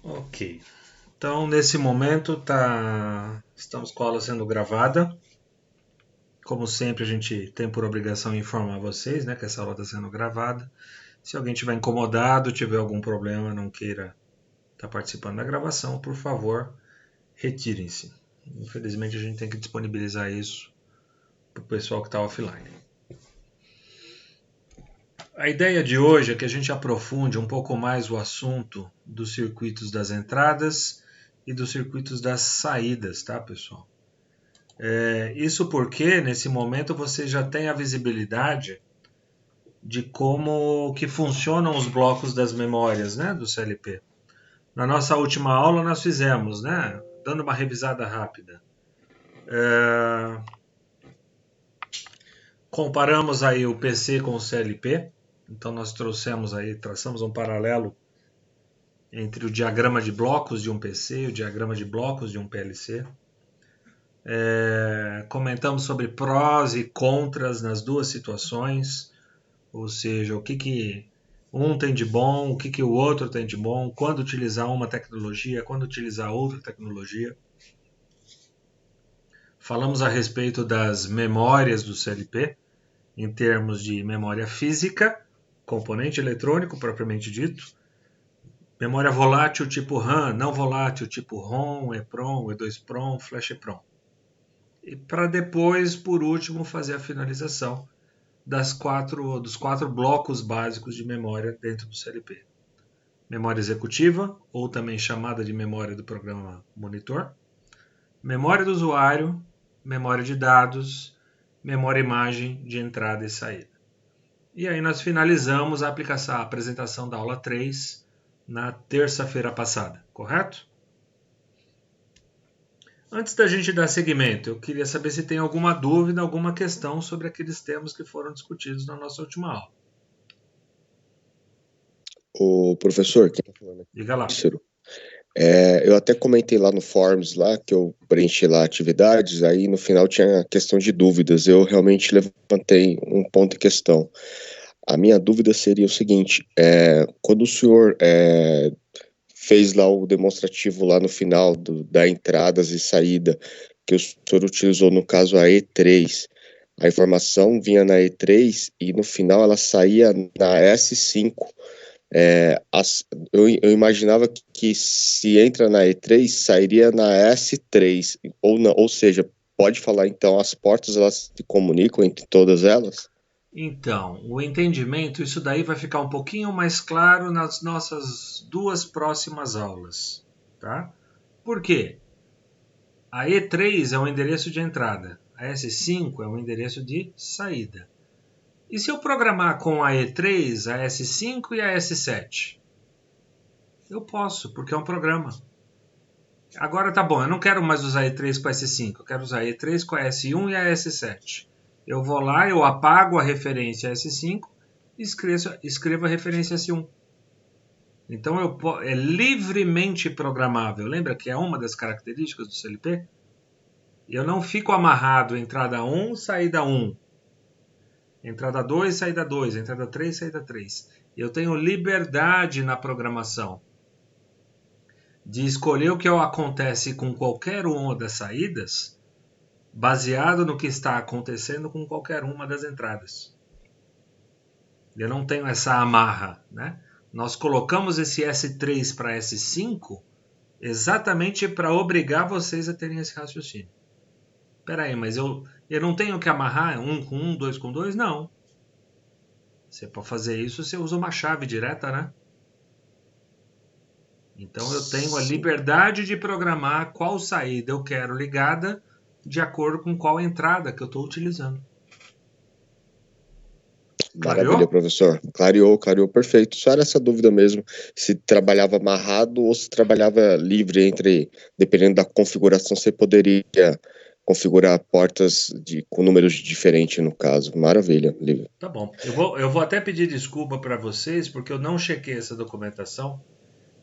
Ok. Então, nesse momento, estamos com a aula sendo gravada. Como sempre, a gente tem por obrigação informar vocês, né, que essa aula está sendo gravada. Se alguém estiver incomodado, tiver algum problema, não queira estar participando da gravação, por favor, retirem-se. Infelizmente, a gente tem que disponibilizar isso para o pessoal que está offline. A ideia de hoje é que a gente aprofunde um pouco mais o assunto dos circuitos das entradas e dos circuitos das saídas, tá, pessoal? Isso porque, nesse momento, você já tem a visibilidade de como que funcionam os blocos das memórias, né, do CLP. Na nossa última aula nós fizemos, né, dando uma revisada rápida. Comparamos aí o PC com o CLP. Então nós traçamos um paralelo entre o diagrama de blocos de um PC e o diagrama de blocos de um PLC. Comentamos sobre prós e contras nas duas situações, ou seja, o que um tem de bom, o que o outro tem de bom, quando utilizar uma tecnologia, quando utilizar outra tecnologia. Falamos a respeito das memórias do CLP, em termos de memória física, componente eletrônico propriamente dito, memória volátil tipo RAM, não volátil tipo ROM, EPROM, E2PROM, Flash EPROM. E para depois, por último, fazer a finalização dos quatro blocos básicos de memória dentro do CLP. Memória executiva, ou também chamada de memória do programa monitor, memória do usuário, memória de dados, memória imagem de entrada e saída. E aí nós finalizamos a apresentação da aula 3 na terça-feira passada, correto? Antes da gente dar seguimento, eu queria saber se tem alguma dúvida, alguma questão sobre aqueles temas que foram discutidos na nossa última aula. O professor, quem tá falando aqui? Diga lá. Cícero. Eu até comentei lá no Forms lá que eu preenchi lá atividades, aí no final tinha a questão de dúvidas. Eu realmente levantei um ponto em questão. A minha dúvida seria o seguinte: quando o senhor fez lá o demonstrativo lá no final da entradas e saída, que o senhor utilizou no caso a E3, a informação vinha na E3 e no final ela saía na S5. Eu imaginava que se entra na E3, sairia na S3, ou seja, pode falar então, as portas elas se comunicam entre todas elas? Então, o entendimento, isso daí vai ficar um pouquinho mais claro nas nossas duas próximas aulas, tá? Por quê? A E3 é o endereço de entrada, a S5 é o endereço de saída. E se eu programar com a E3, a S5 e a S7? Eu posso, porque é um programa. Agora tá bom, eu não quero mais usar a E3 com a S5, eu quero usar a E3 com a S1 e a S7. Eu vou lá, eu apago a referência S5 e escrevo a referência S1. Então é livremente programável. Lembra que é uma das características do CLP? Eu não fico amarrado entrada 1, saída 1. Entrada 2, saída 2. Entrada 3, saída 3. Eu tenho liberdade na programação de escolher o que acontece com qualquer uma das saídas, baseado no que está acontecendo com qualquer uma das entradas. Eu não tenho essa amarra, né? Nós colocamos esse S3 para S5 exatamente para obrigar vocês a terem esse raciocínio. Espera aí, mas eu não tenho que amarrar 1 com 1, 2 com 2? Não. Você pode fazer isso, você usa uma chave direta, né? Então eu tenho a liberdade de programar qual saída eu quero ligada de acordo com qual entrada que eu estou utilizando. Maravilha, Clareou? professor. Clareou perfeito. Só era essa dúvida mesmo, se trabalhava amarrado ou se trabalhava livre dependendo da configuração, você poderia configurar portas com números diferentes no caso. Maravilha, livre. Tá bom. Eu vou até pedir desculpa para vocês, porque eu não chequei essa documentação.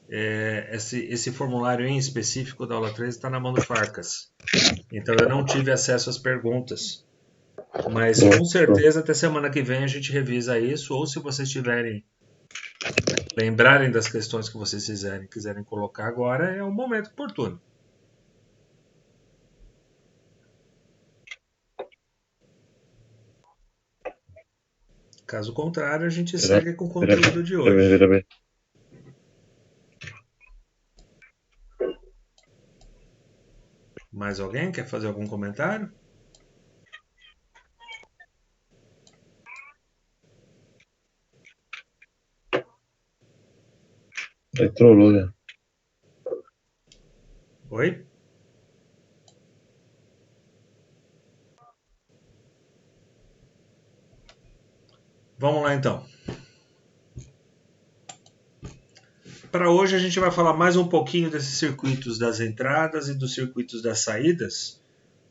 Esse formulário em específico da aula 3 está na mão do Farcas. Então eu não tive acesso às perguntas. Mas com certeza até semana que vem a gente revisa isso, ou se vocês tiverem lembrarem das questões que vocês quiserem colocar agora, é o momento oportuno. Caso contrário, a gente segue com o conteúdo de hoje. Mais alguém quer fazer algum comentário? Entrou, Logan. Oi? Vamos lá então. Para hoje a gente vai falar mais um pouquinho desses circuitos das entradas e dos circuitos das saídas,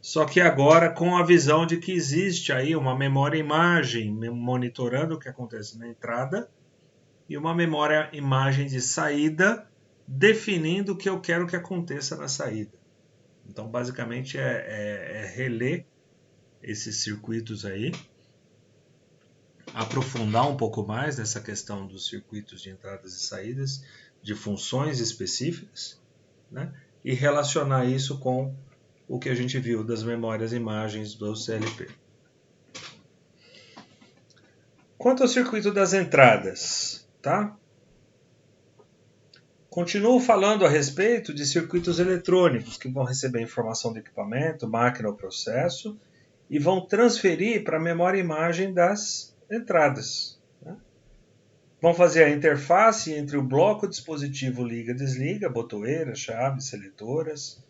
só que agora com a visão de que existe aí uma memória imagem monitorando o que acontece na entrada e uma memória imagem de saída definindo o que eu quero que aconteça na saída. Então basicamente é reler esses circuitos aí, aprofundar um pouco mais nessa questão dos circuitos de entradas e saídas, de funções específicas, né? E relacionar isso com o que a gente viu das memórias imagens do CLP. Quanto ao circuito das entradas, tá? Continuo falando a respeito de circuitos eletrônicos que vão receber informação do equipamento, máquina ou processo e vão transferir para a memória imagem das entradas. Né? Vão fazer a interface entre o bloco dispositivo liga-desliga, botoeiras, chaves, seletoras,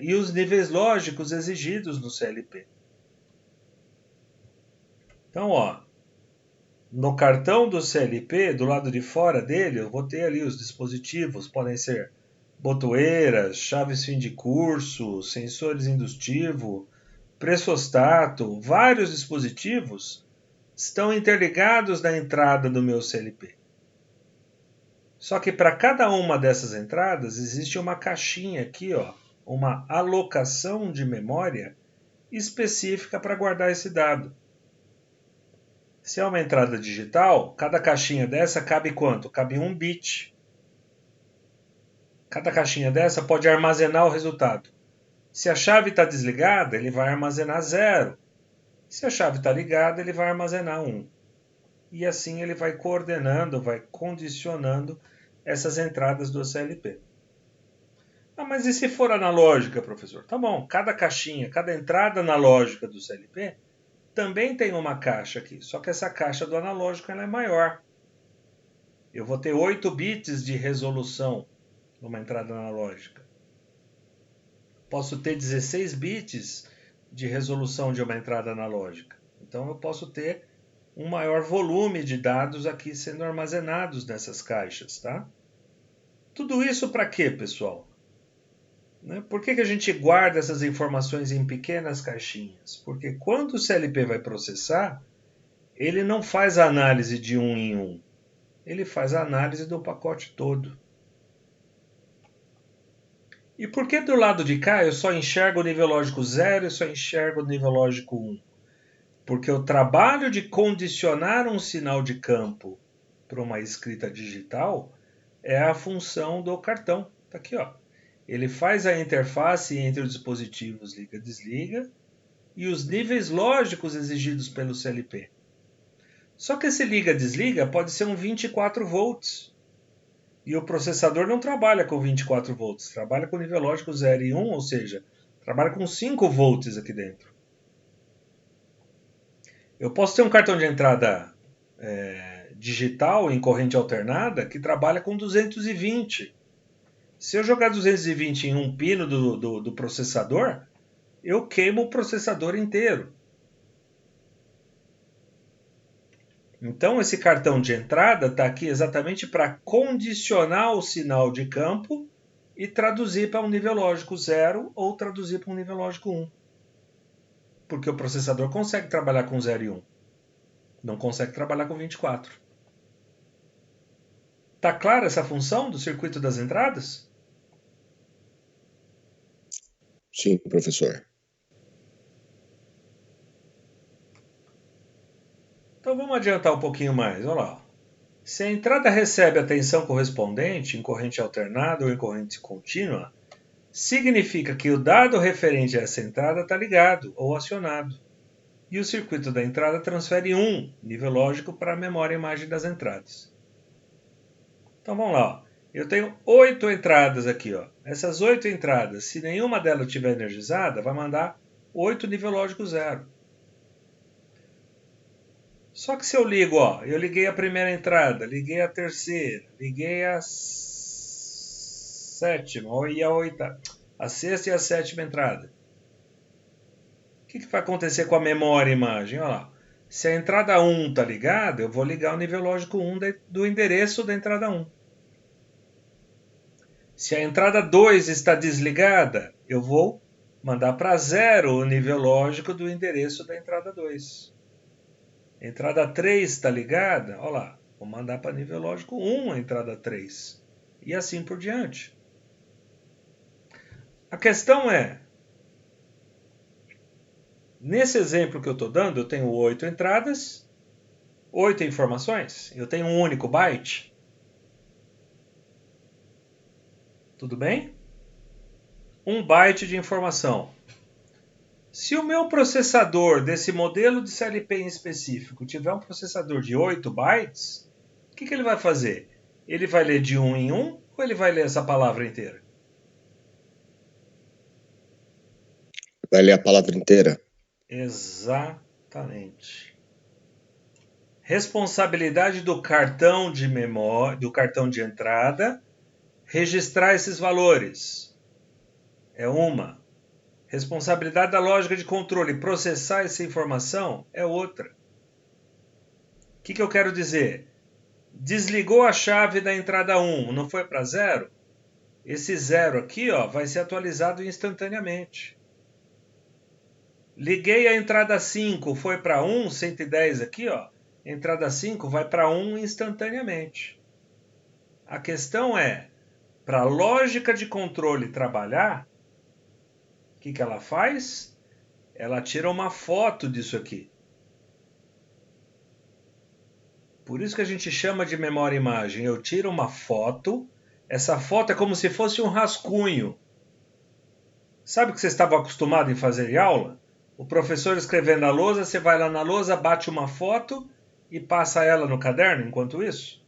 e os níveis lógicos exigidos no CLP. Então, ó, no cartão do CLP, do lado de fora dele, eu vou ter ali os dispositivos, podem ser botoeiras, chaves fim de curso, sensores industivo, pressostato, vários dispositivos estão interligados na entrada do meu CLP. Só que para cada uma dessas entradas existe uma caixinha aqui, ó, uma alocação de memória específica para guardar esse dado. Se é uma entrada digital, cada caixinha dessa cabe quanto? Cabe 1 bit. Cada caixinha dessa pode armazenar o resultado. Se a chave está desligada, ele vai armazenar 0. Se a chave está ligada, ele vai armazenar 1. E assim ele vai coordenando, vai condicionando essas entradas do CLP. Ah, mas e se for analógica, professor? Tá bom, cada caixinha, cada entrada analógica do CLP também tem uma caixa aqui, só que essa caixa do analógico ela é maior. Eu vou ter 8 bits de resolução numa entrada analógica. Posso ter 16 bits de resolução de uma entrada analógica. Então eu posso ter um maior volume de dados aqui sendo armazenados nessas caixas, tá? Tudo isso para quê, pessoal? Por que a gente guarda essas informações em pequenas caixinhas? Porque quando o CLP vai processar, ele não faz a análise de um em um. Ele faz a análise do pacote todo. E por que do lado de cá eu só enxergo o nível lógico 0 e só enxergo o nível lógico 1? Porque o trabalho de condicionar um sinal de campo para uma escrita digital é a função do cartão. Está aqui, ó. Ele faz a interface entre os dispositivos liga-desliga e os níveis lógicos exigidos pelo CLP. Só que esse liga-desliga pode ser um 24 volts. E o processador não trabalha com 24 volts, trabalha com nível lógico 0 e 1, ou seja, trabalha com 5 volts aqui dentro. Eu posso ter um cartão de entrada digital em corrente alternada que trabalha com 220. Se eu jogar 220 em um pino do processador, eu queimo o processador inteiro. Então, esse cartão de entrada está aqui exatamente para condicionar o sinal de campo e traduzir para um nível lógico 0 ou traduzir para um nível lógico 1. Porque o processador consegue trabalhar com 0 e 1. Não consegue trabalhar com 24. Está clara essa função do circuito das entradas? Sim, professor. Então vamos adiantar um pouquinho mais. Olha lá. Se a entrada recebe a tensão correspondente em corrente alternada ou em corrente contínua, significa que o dado referente a essa entrada está ligado ou acionado. E o circuito da entrada transfere um nível lógico para a memória imagem das entradas. Então vamos lá. Ó. Eu tenho 8 entradas aqui. Ó. Essas 8 entradas, se nenhuma delas estiver energizada, vai mandar 8 nível lógico 0. Só que se eu ligo, ó, eu liguei a primeira entrada, liguei a terceira, liguei a sétima e a oitava, a sexta e a sétima entrada. O que vai acontecer com a memória imagem? Olha lá. Se a entrada 1 está ligada, eu vou ligar o nível lógico 1 do endereço da entrada 1. Se a entrada 2 está desligada, eu vou mandar para 0 o nível lógico do endereço da entrada 2. A entrada 3 está ligada, olha lá, vou mandar para nível lógico 1 a entrada 3. E assim por diante. A questão é, nesse exemplo que eu estou dando, eu tenho 8 entradas, 8 informações, eu tenho um único byte. Tudo bem? 1 byte de informação. Se o meu processador desse modelo de CLP em específico tiver um processador de 8 bytes, o que ele vai fazer? Ele vai ler de 1 em 1 ou ele vai ler essa palavra inteira? Vai ler a palavra inteira. Exatamente. Responsabilidade do cartão de memória, do cartão de entrada, registrar esses valores. É uma. Responsabilidade da lógica de controle, processar essa informação, é outra. O que eu quero dizer? Desligou a chave da entrada 1, não foi para 0? Esse 0 aqui ó, vai ser atualizado instantaneamente. Liguei a entrada 5, foi para 1, 110 aqui, ó. Entrada 5 vai para 1 instantaneamente. A questão é, para a lógica de controle trabalhar, o que ela faz? Ela tira uma foto disso aqui. Por isso que a gente chama de memória-imagem. Eu tiro uma foto, essa foto é como se fosse um rascunho. Sabe o que você estava acostumado em fazer em aula? O professor escrevendo na lousa, você vai lá na lousa, bate uma foto e passa ela no caderno enquanto isso?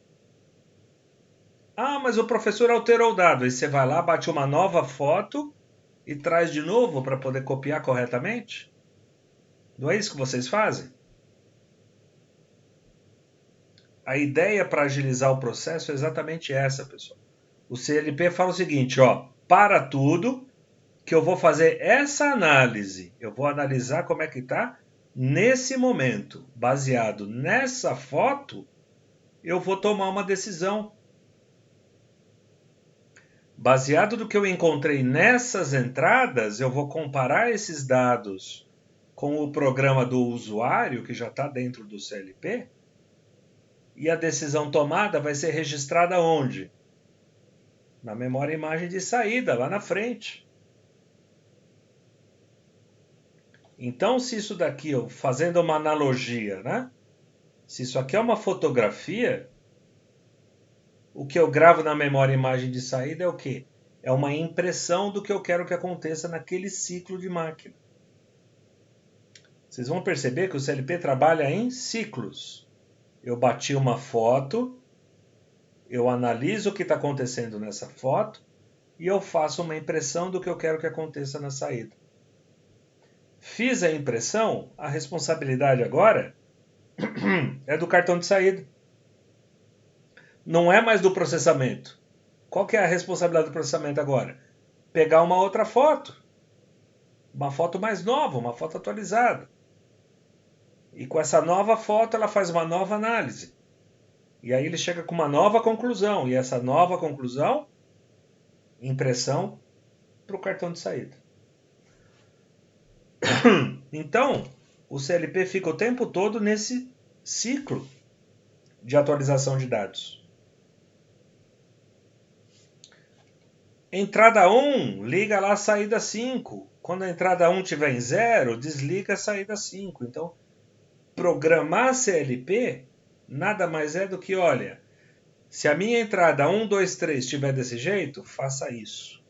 Ah, mas o professor alterou o dado. Aí você vai lá, bate uma nova foto e traz de novo para poder copiar corretamente? Não é isso que vocês fazem? A ideia para agilizar o processo é exatamente essa, pessoal. O CLP fala o seguinte, ó, para tudo, que eu vou fazer essa análise. Eu vou analisar como é que está nesse momento. Baseado nessa foto, eu vou tomar uma decisão. Baseado no que eu encontrei nessas entradas, eu vou comparar esses dados com o programa do usuário, que já está dentro do CLP, e a decisão tomada vai ser registrada onde? Na memória imagem de saída, lá na frente. Então, se isso daqui, fazendo uma analogia, né? Se isso aqui é uma fotografia, o que eu gravo na memória imagem de saída é o quê? É uma impressão do que eu quero que aconteça naquele ciclo de máquina. Vocês vão perceber que o CLP trabalha em ciclos. Eu bati uma foto, eu analiso o que está acontecendo nessa foto e eu faço uma impressão do que eu quero que aconteça na saída. Fiz a impressão, a responsabilidade agora é do cartão de saída. Não é mais do processamento. Qual que é a responsabilidade do processamento agora? Pegar uma outra foto. Uma foto mais nova, uma foto atualizada. E com essa nova foto ela faz uma nova análise. E aí ele chega com uma nova conclusão. E essa nova conclusão, impressão para o cartão de saída. Então, o CLP fica o tempo todo nesse ciclo de atualização de dados. Entrada 1, liga lá a saída 5. Quando a entrada 1 estiver em 0, desliga a saída 5. Então, programar CLP nada mais é do que, olha, Se a minha entrada 1, 2, 3 estiver desse jeito, faça isso.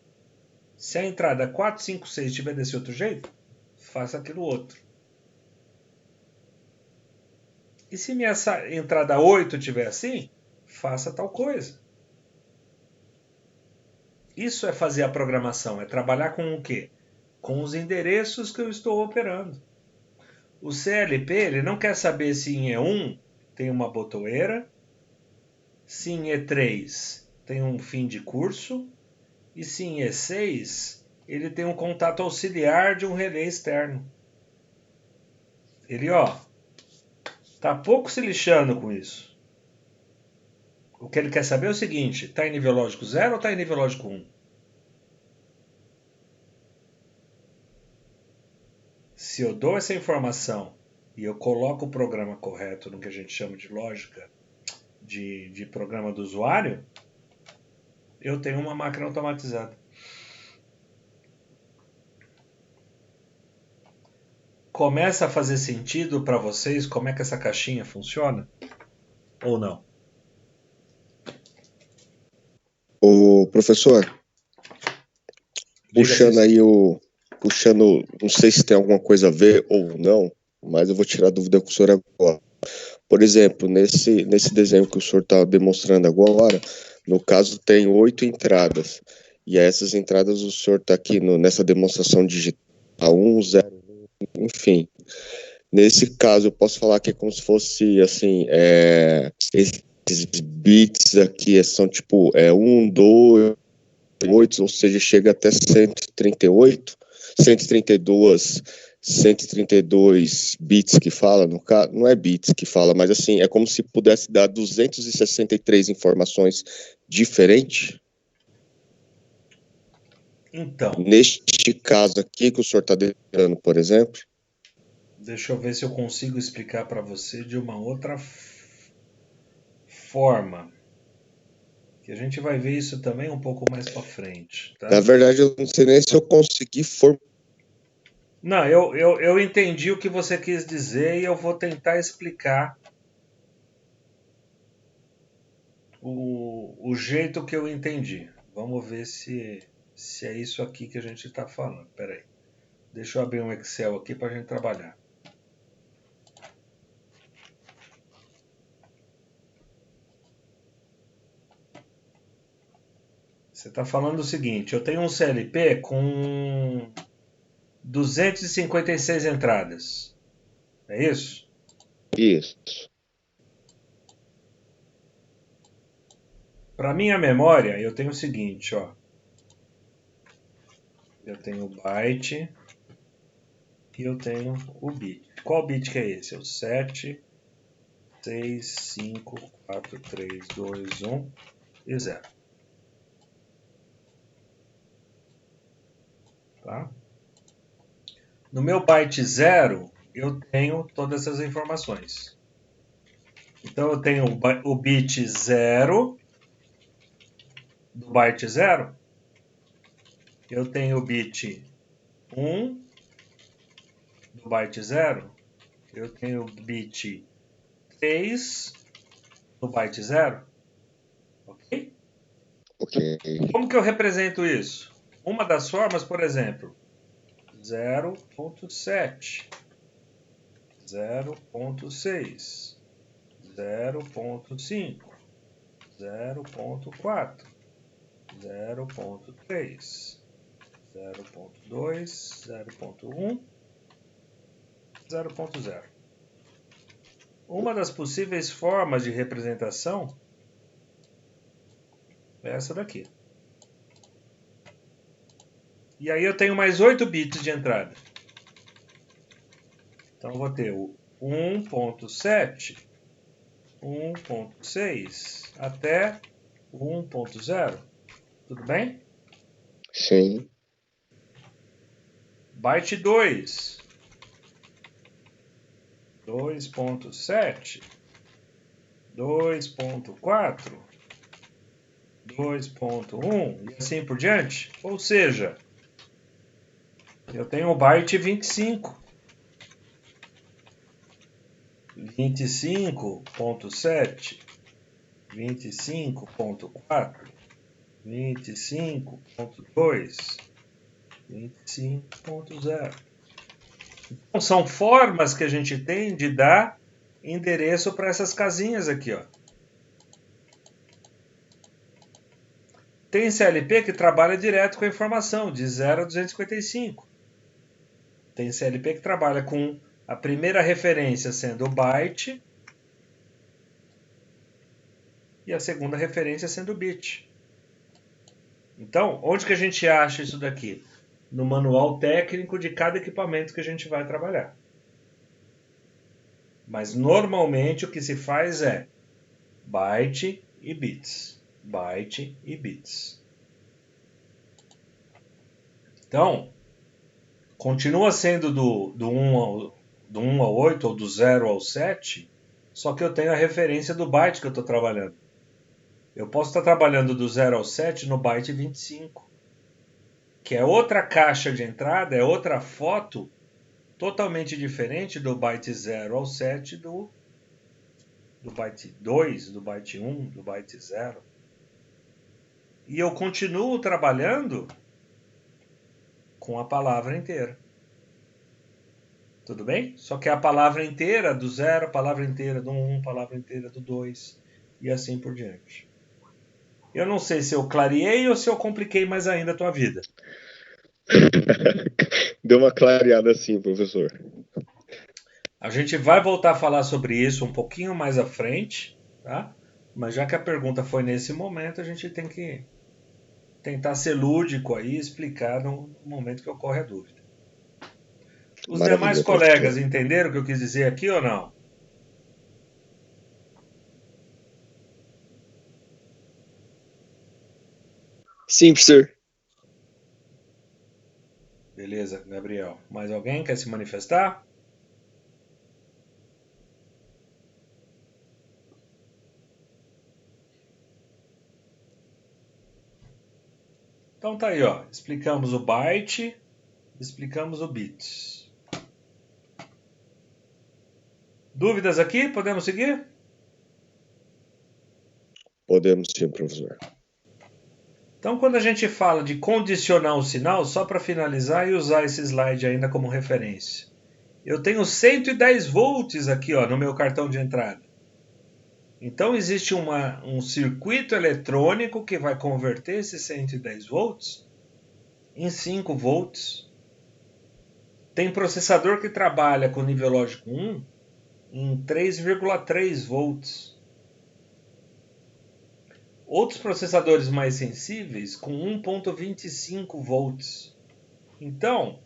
Se a entrada 4, 5, 6 estiver desse outro jeito, faça aquilo outro. E se minha entrada 8 estiver assim, faça tal coisa. Isso é fazer a programação, é trabalhar com o quê? Com os endereços que eu estou operando. O CLP ele não quer saber se em E1 tem uma botoeira, se em E3 tem um fim de curso, e se em E6 ele tem um contato auxiliar de um relé externo. Ele, tá pouco se lixando com isso. O que ele quer saber é o seguinte, tá em nível lógico 0 ou tá em nível lógico 1? Se eu dou essa informação e eu coloco o programa correto no que a gente chama de lógica de programa do usuário, eu tenho uma máquina automatizada. Começa a fazer sentido para vocês como é que essa caixinha funciona? Ou não? O professor, Diga-se. puxando, não sei se tem alguma coisa a ver ou não, mas eu vou tirar a dúvida com o senhor agora. Por exemplo, nesse desenho que o senhor está demonstrando agora, no caso tem 8 entradas. E essas entradas o senhor está aqui nessa demonstração digital 1, 0, enfim. Nesse caso, eu posso falar que é como se fosse, assim, esses bits aqui são tipo 1, 2, 8, ou seja, chega até 138, 132, 132 bits que fala, no caso, não é bits que fala, mas assim, é como se pudesse dar 263 informações diferentes. Então, Neste caso aqui que o senhor está dando, por exemplo. deixa eu ver se eu consigo explicar para você de uma outra forma. Que a gente vai ver isso também um pouco mais para frente, tá? Na verdade, eu não sei nem se eu consegui Não, eu entendi o que você quis dizer e eu vou tentar explicar o jeito que eu entendi. Vamos ver se é isso aqui que a gente está falando. Espera aí. Deixa eu abrir um Excel aqui para a gente trabalhar. Você está falando o seguinte, eu tenho um CLP com 256 entradas. É isso? isso. Para minha memória, eu tenho o seguinte, Eu tenho o byte e eu tenho o bit. Qual bit que é esse? É o 7, 6, 5, 4, 3, 2, 1 e 0. Tá? No meu byte 0, eu tenho todas essas informações. Então eu tenho o bit 0 do byte 0. Eu tenho o bit 1 do byte 0. Eu tenho o bit 3 do byte 0. Ok? Ok. Como que eu represento isso? Uma das formas, por exemplo, 0.7, 0.6, 0.5, 0.4, 0.3, 0.2, 0.1, 0.0. Uma das possíveis formas de representação é essa daqui. E aí eu tenho mais 8 bits de entrada. Então eu vou ter o 1.7, 1.6 até o 1.0. Tudo bem? Sim. Byte 2, 2.7, 2.4, 2.1 e assim por diante. Ou seja, eu tenho o byte 25. 25.7, 25.4, 25.2, 25.0. Então, são formas que a gente tem de dar endereço para essas casinhas aqui, ó. Tem CLP que trabalha direto com a informação, de 0 a 255. Tem CLP que trabalha com a primeira referência sendo o byte e a segunda referência sendo o bit. Então, onde que a gente acha isso daqui? No manual técnico de cada equipamento que a gente vai trabalhar. Mas normalmente o que se faz é byte e bits. Byte e bits. Então, continua sendo do 1 ao 8 ou do 0 ao 7, só que eu tenho a referência do byte que eu estou trabalhando. Eu posso estar trabalhando do 0 ao 7 no byte 25, que é outra caixa de entrada, é outra foto totalmente diferente do byte 0 ao 7 do byte 2, do byte 1, do byte 0. E eu continuo trabalhando com a palavra inteira. Tudo bem? Só que é a palavra inteira do 0, a palavra inteira do 1, a palavra inteira do 2 e assim por diante. Eu não sei se eu clareei ou se eu compliquei mais ainda a tua vida. Deu uma clareada assim, professor. A gente vai voltar a falar sobre isso um pouquinho mais à frente, tá? Mas já que a pergunta foi nesse momento, a gente tem que tentar ser lúdico aí e explicar no momento que ocorre a dúvida. Os demais Maravilha, colegas professor. entenderam o que eu quis dizer aqui ou não? Sim, professor. Beleza, Gabriel. Mais alguém quer se manifestar? Então tá aí, ó. Explicamos o byte, explicamos o bit. Dúvidas aqui? Podemos seguir? Podemos sim, professor. Então, quando a gente fala de condicionar o sinal, só para finalizar e usar esse slide ainda como referência. Eu tenho 110 volts aqui, ó, no meu cartão de entrada. Então, existe um circuito eletrônico que vai converter esses 110 volts em 5 volts. Tem processador que trabalha com nível lógico 1 em 3,3 volts. Outros processadores mais sensíveis com 1,25 volts. Então,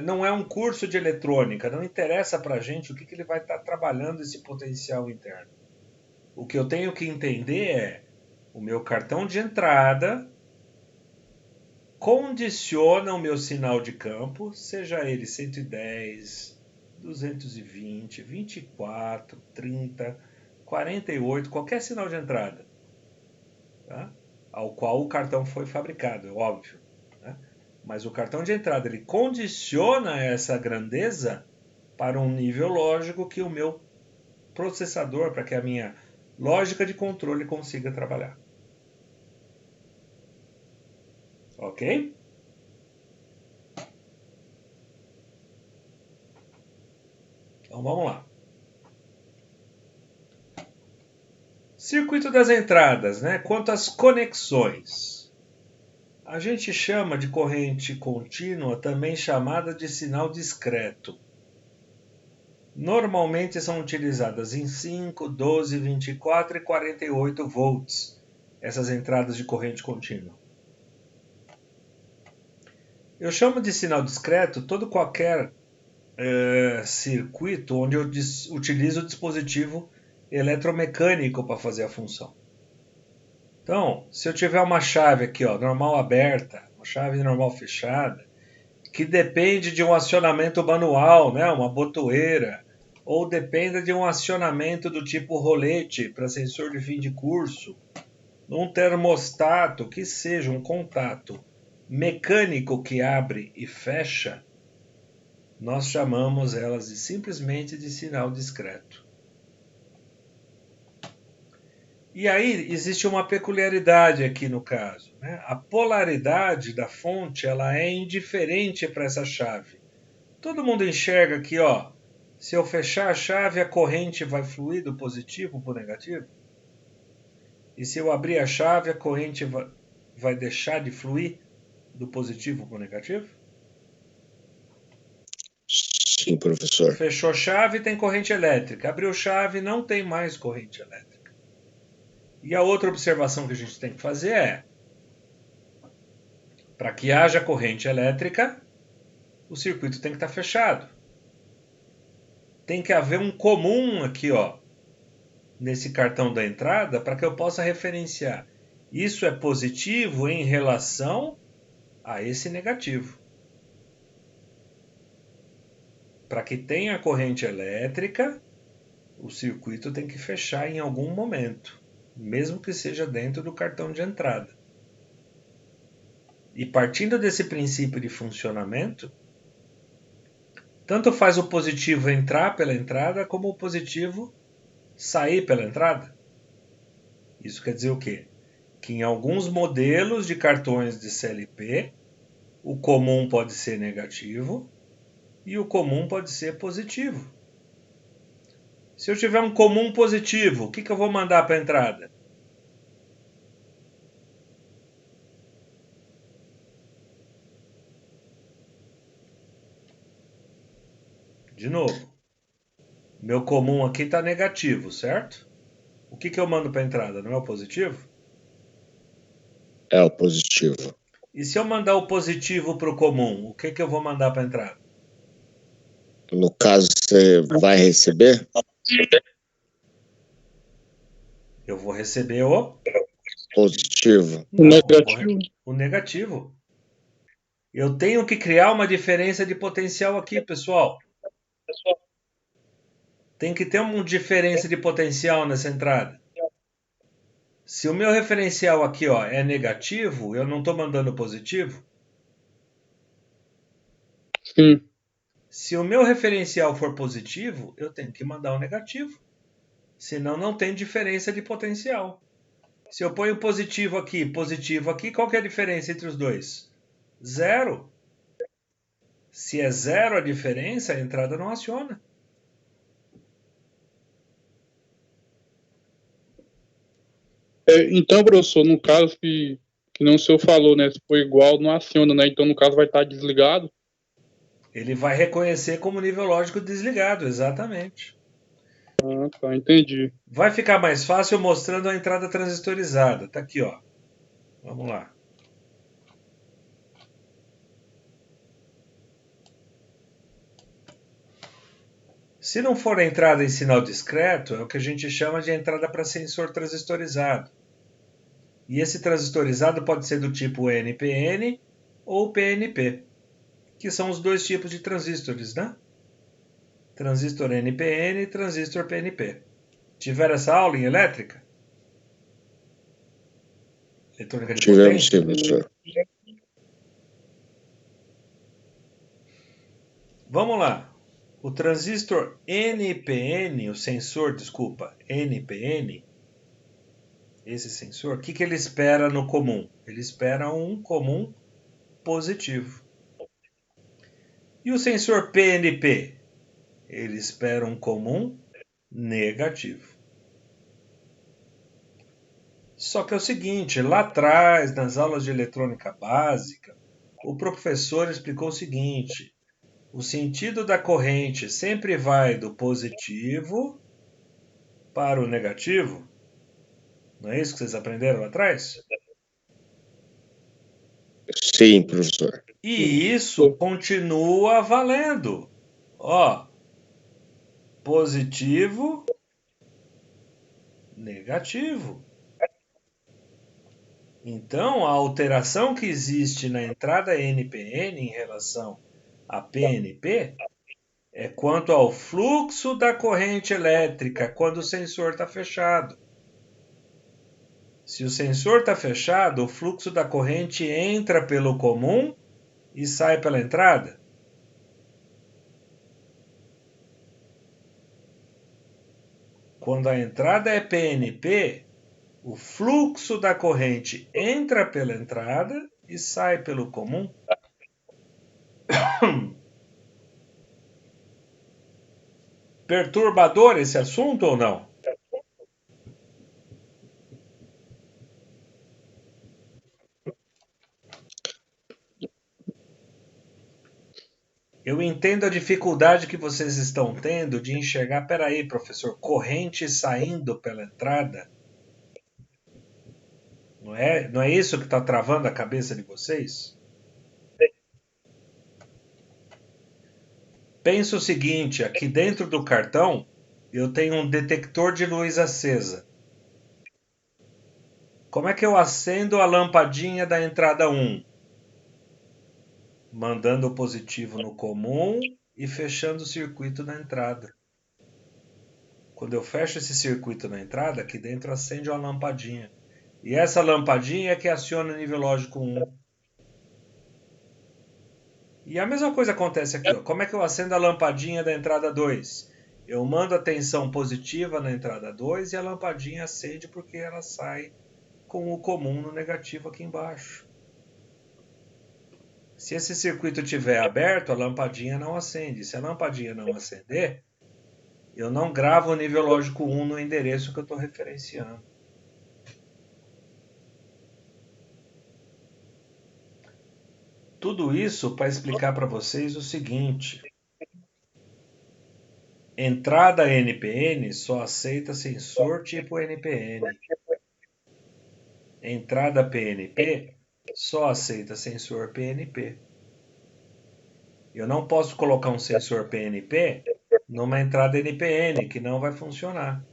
não é um curso de eletrônica, não interessa para a gente o que ele vai estar trabalhando esse potencial interno. O que eu tenho que entender é o meu cartão de entrada condiciona o meu sinal de campo, seja ele 110, 220, 24, 30, 48, qualquer sinal de entrada, tá? Ao qual o cartão foi fabricado, é óbvio. Né? Mas o cartão de entrada ele condiciona essa grandeza para um nível lógico que o meu processador, para que a minha lógica de controle consiga trabalhar. Ok? Então vamos lá. Circuito das entradas, né? Quanto às conexões. A gente chama de corrente contínua, também chamada de sinal discreto. Normalmente são utilizadas em 5, 12, 24 e 48 volts, essas entradas de corrente contínua. Eu chamo de sinal discreto todo qualquer circuito onde eu utilizo o dispositivo eletromecânico para fazer a função. Então, se eu tiver uma chave aqui, ó, normal aberta, uma chave normal fechada, que depende de um acionamento manual, né, uma botoeira, ou dependa de um acionamento do tipo rolete para sensor de fim de curso, um termostato, que seja um contato mecânico que abre e fecha, nós chamamos elas simplesmente de sinal discreto. E aí existe uma peculiaridade aqui no caso, né? A polaridade da fonte ela é indiferente para essa chave. Todo mundo enxerga aqui, ó. Se eu fechar a chave, a corrente vai fluir do positivo para o negativo? E se eu abrir a chave, a corrente vai deixar de fluir do positivo para o negativo? Sim, professor. Fechou chave, tem corrente elétrica. Abriu chave, não tem mais corrente elétrica. E a outra observação que a gente tem que fazer é: para que haja corrente elétrica, o circuito tem que estar fechado. Tem que haver um comum aqui, ó, nesse cartão da entrada, para que eu possa referenciar. Isso é positivo em relação a esse negativo. Para que tenha corrente elétrica, o circuito tem que fechar em algum momento, mesmo que seja dentro do cartão de entrada. E partindo desse princípio de funcionamento, tanto faz o positivo entrar pela entrada como o positivo sair pela entrada. Isso quer dizer o quê? Que em alguns modelos de cartões de CLP, o comum pode ser negativo e o comum pode ser positivo. Se eu tiver um comum positivo, o que eu vou mandar para a entrada? De novo, meu comum aqui está negativo, certo? O que eu mando para a entrada? Não é o positivo? É o positivo. E se eu mandar o positivo para o comum, o que eu vou mandar para a entrada? No caso, você vai receber? Eu vou receber o Positivo. Não, o negativo. Eu tenho que criar uma diferença de potencial aqui, pessoal. Tem que ter uma diferença de potencial nessa entrada. Se o meu referencial aqui, ó, é negativo, eu não estou mandando positivo. Sim. Se o meu referencial for positivo, eu tenho que mandar um negativo. Senão não tem diferença de potencial. Se eu ponho positivo aqui, qual que é a diferença entre os dois? Zero. Se é zero a diferença, a entrada não aciona. Então, professor, no caso que não o senhor falou, né? Se for igual, não aciona, né? Então, no caso, vai estar desligado. Ele vai reconhecer como nível lógico desligado, exatamente. Ah, tá, entendi. Vai ficar mais fácil mostrando a entrada transistorizada. Tá aqui, ó. Vamos lá. Se não for a entrada em sinal discreto, é o que a gente chama de entrada para sensor transistorizado. E esse transistorizado pode ser do tipo NPN ou PNP, que são os dois tipos de transistores, né? Transistor NPN e transistor PNP. Tiveram essa aula em elétrica? Eletrônica de Tivemos potência? sim, professor. Vamos lá. O transistor NPN, o sensor, desculpa, NPN, esse sensor, o que ele espera no comum? Ele espera um comum positivo. E o sensor PNP? Ele espera um comum negativo. Só que é o seguinte, lá atrás, nas aulas de eletrônica básica, o professor explicou o seguinte: o sentido da corrente sempre vai do positivo para o negativo. Não é isso que vocês aprenderam lá atrás? Sim, professor. E isso continua valendo. Ó, positivo, negativo. Então, a alteração que existe na entrada NPN em relação a PNP é quanto ao fluxo da corrente elétrica quando o sensor está fechado. Se o sensor está fechado, o fluxo da corrente entra pelo comum e sai pela entrada. Quando a entrada é PNP, O fluxo da corrente entra pela entrada e sai pelo comum. Perturbador esse assunto ou não? Eu entendo a dificuldade que vocês estão tendo de enxergar. Peraí, professor, corrente saindo pela entrada. Não é isso que está travando a cabeça de vocês? Pensa o seguinte, aqui dentro do cartão eu tenho um detector de luz acesa. Como é que eu acendo a lampadinha da entrada 1? Mandando o positivo no comum e fechando o circuito na entrada. Quando eu fecho esse circuito na entrada, aqui dentro acende uma lampadinha. E essa lampadinha é que aciona o nível lógico 1. E a mesma coisa acontece aqui. Ó. Como é que eu acendo a lampadinha da entrada 2? Eu mando a tensão positiva na entrada 2 e a lampadinha acende porque ela sai com o comum no negativo aqui embaixo. Se esse circuito estiver aberto, a lampadinha não acende. Se a lampadinha não acender, eu não gravo o nível lógico 1 no endereço que eu estou referenciando. Tudo isso para explicar para vocês o seguinte. Entrada NPN só aceita sensor tipo NPN. Entrada PNP só aceita sensor PNP. Eu não posso colocar um sensor PNP numa entrada NPN, que não vai funcionar.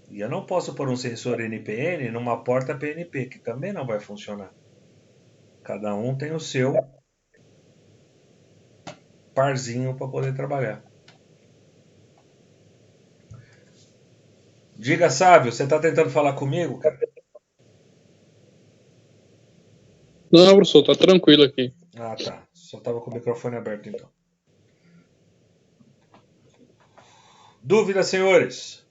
E eu não posso pôr um sensor NPN numa porta PNP, que também não vai funcionar. Cada um tem o seu parzinho para poder trabalhar. Diga, Sábio, você está tentando falar comigo, cara? Não, professor, tá tranquilo aqui. Ah, tá. Só estava com o microfone aberto, então. Dúvidas, senhores?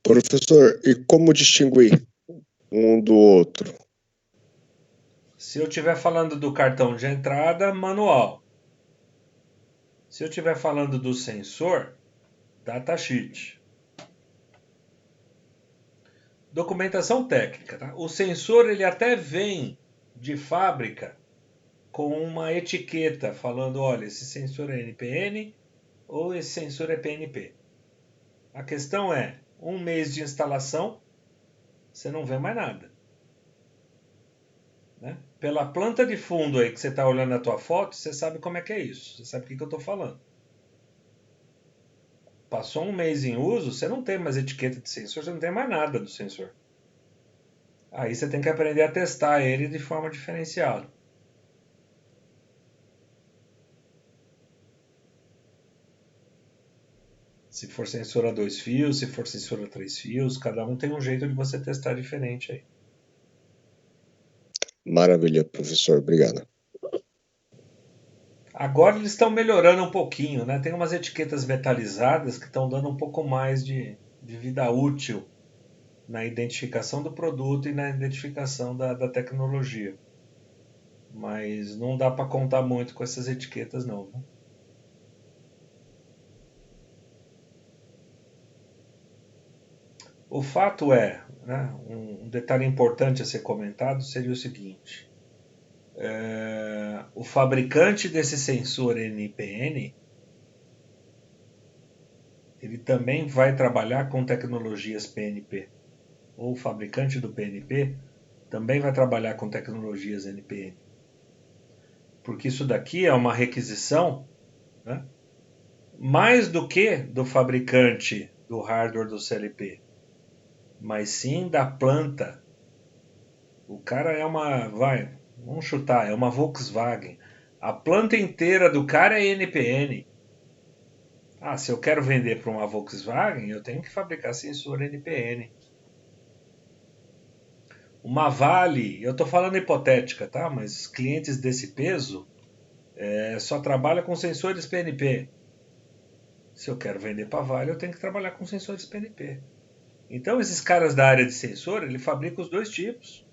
Professor, e como distinguir um do outro? Se eu estiver falando do cartão de entrada, manual. Se eu estiver falando do sensor, datasheet. Documentação técnica. Tá? O sensor ele até vem de fábrica com uma etiqueta falando, olha, esse sensor é NPN ou esse sensor é PNP. A questão é, um mês de instalação, você não vê mais nada. Né? Pela planta de fundo aí que você está olhando na tua foto, você sabe como é que é isso. Você sabe o que eu estou falando. Passou um mês em uso, você não tem mais etiqueta de sensor, você não tem mais nada do sensor. Aí você tem que aprender a testar ele de forma diferenciada. Se for sensor a 2 fios, se for sensor a 3 fios, cada um tem um jeito de você testar diferente aí. Maravilha, professor. Obrigado. Agora eles estão melhorando um pouquinho, né? Tem umas etiquetas metalizadas que estão dando um pouco mais de vida útil na identificação do produto e na identificação da tecnologia. Mas não dá para contar muito com essas etiquetas não. Né? O fato é, né, um detalhe importante a ser comentado seria o seguinte. O fabricante desse sensor NPN ele também vai trabalhar com tecnologias PNP. Ou o fabricante do PNP também vai trabalhar com tecnologias NPN. Porque isso daqui é uma requisição, né, mais do que do fabricante do hardware do CLP, mas sim da planta. O cara é vamos chutar, é uma Volkswagen. A planta inteira do cara é NPN. Ah, se eu quero vender para uma Volkswagen, eu tenho que fabricar sensor NPN. Uma Vale, eu estou falando hipotética, tá? Mas clientes desse peso só trabalham com sensores PNP. Se eu quero vender para Vale, eu tenho que trabalhar com sensores PNP. Então, esses caras da área de sensor, ele fabrica os dois tipos.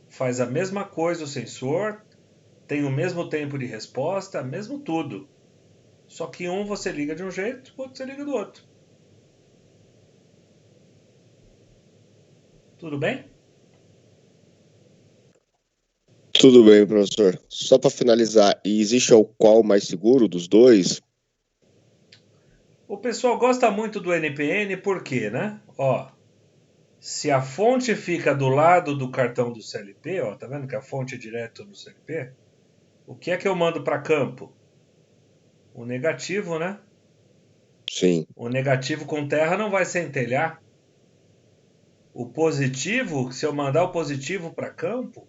Faz a mesma coisa o sensor, tem o mesmo tempo de resposta, mesmo tudo. Só que um você liga de um jeito, o outro você liga do outro. Tudo bem? Tudo bem, professor. Só para finalizar, e existe o qual mais seguro dos dois? O pessoal gosta muito do NPN, por quê, né? Ó, se a fonte fica do lado do cartão do CLP, ó, tá vendo que a fonte é direto no CLP? O que é que eu mando para campo? O negativo, né? Sim, O negativo com terra não vai centelhar. O positivo, se eu mandar o positivo para campo,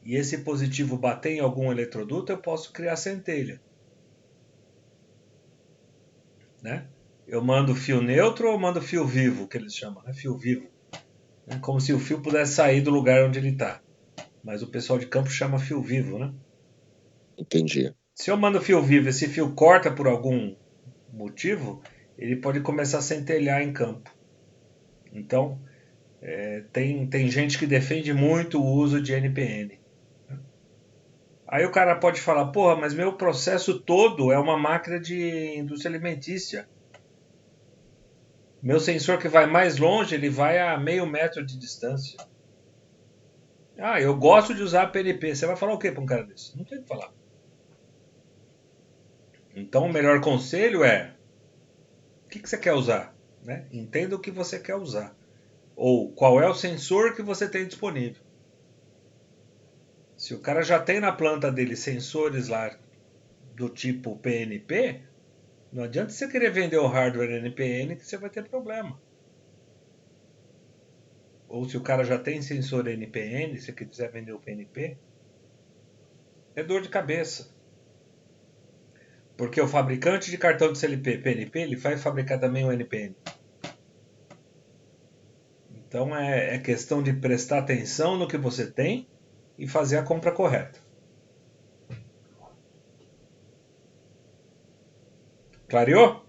e esse positivo bater em algum eletroduto, eu posso criar centelha. Né? Eu mando fio neutro ou mando fio vivo, que eles chamam, né? Fio vivo. É como se o fio pudesse sair do lugar onde ele está. Mas o pessoal de campo chama fio vivo, né? entendi. Se eu mando fio vivo, esse fio corta por algum motivo, ele pode começar a centelhar em campo. Então, tem gente que defende muito o uso de NPN. Aí o cara pode falar, porra, mas meu processo todo é uma máquina de indústria alimentícia. Meu sensor que vai mais longe, ele vai a meio metro de distância. Ah, eu gosto de usar PNP. Você vai falar o quê para um cara desse? Não tem o que falar. Então o melhor conselho é, o que você quer usar? Né? Entenda o que você quer usar. Ou qual é o sensor que você tem disponível. Se o cara já tem na planta dele sensores lá do tipo PNP, não adianta você querer vender o hardware NPN que você vai ter problema. Ou se o cara já tem sensor NPN, se você quiser vender o PNP, é dor de cabeça. Porque o fabricante de cartão de CLP PNP, ele vai fabricar também o NPN. Então é questão de prestar atenção no que você tem e fazer a compra correta. Clareou?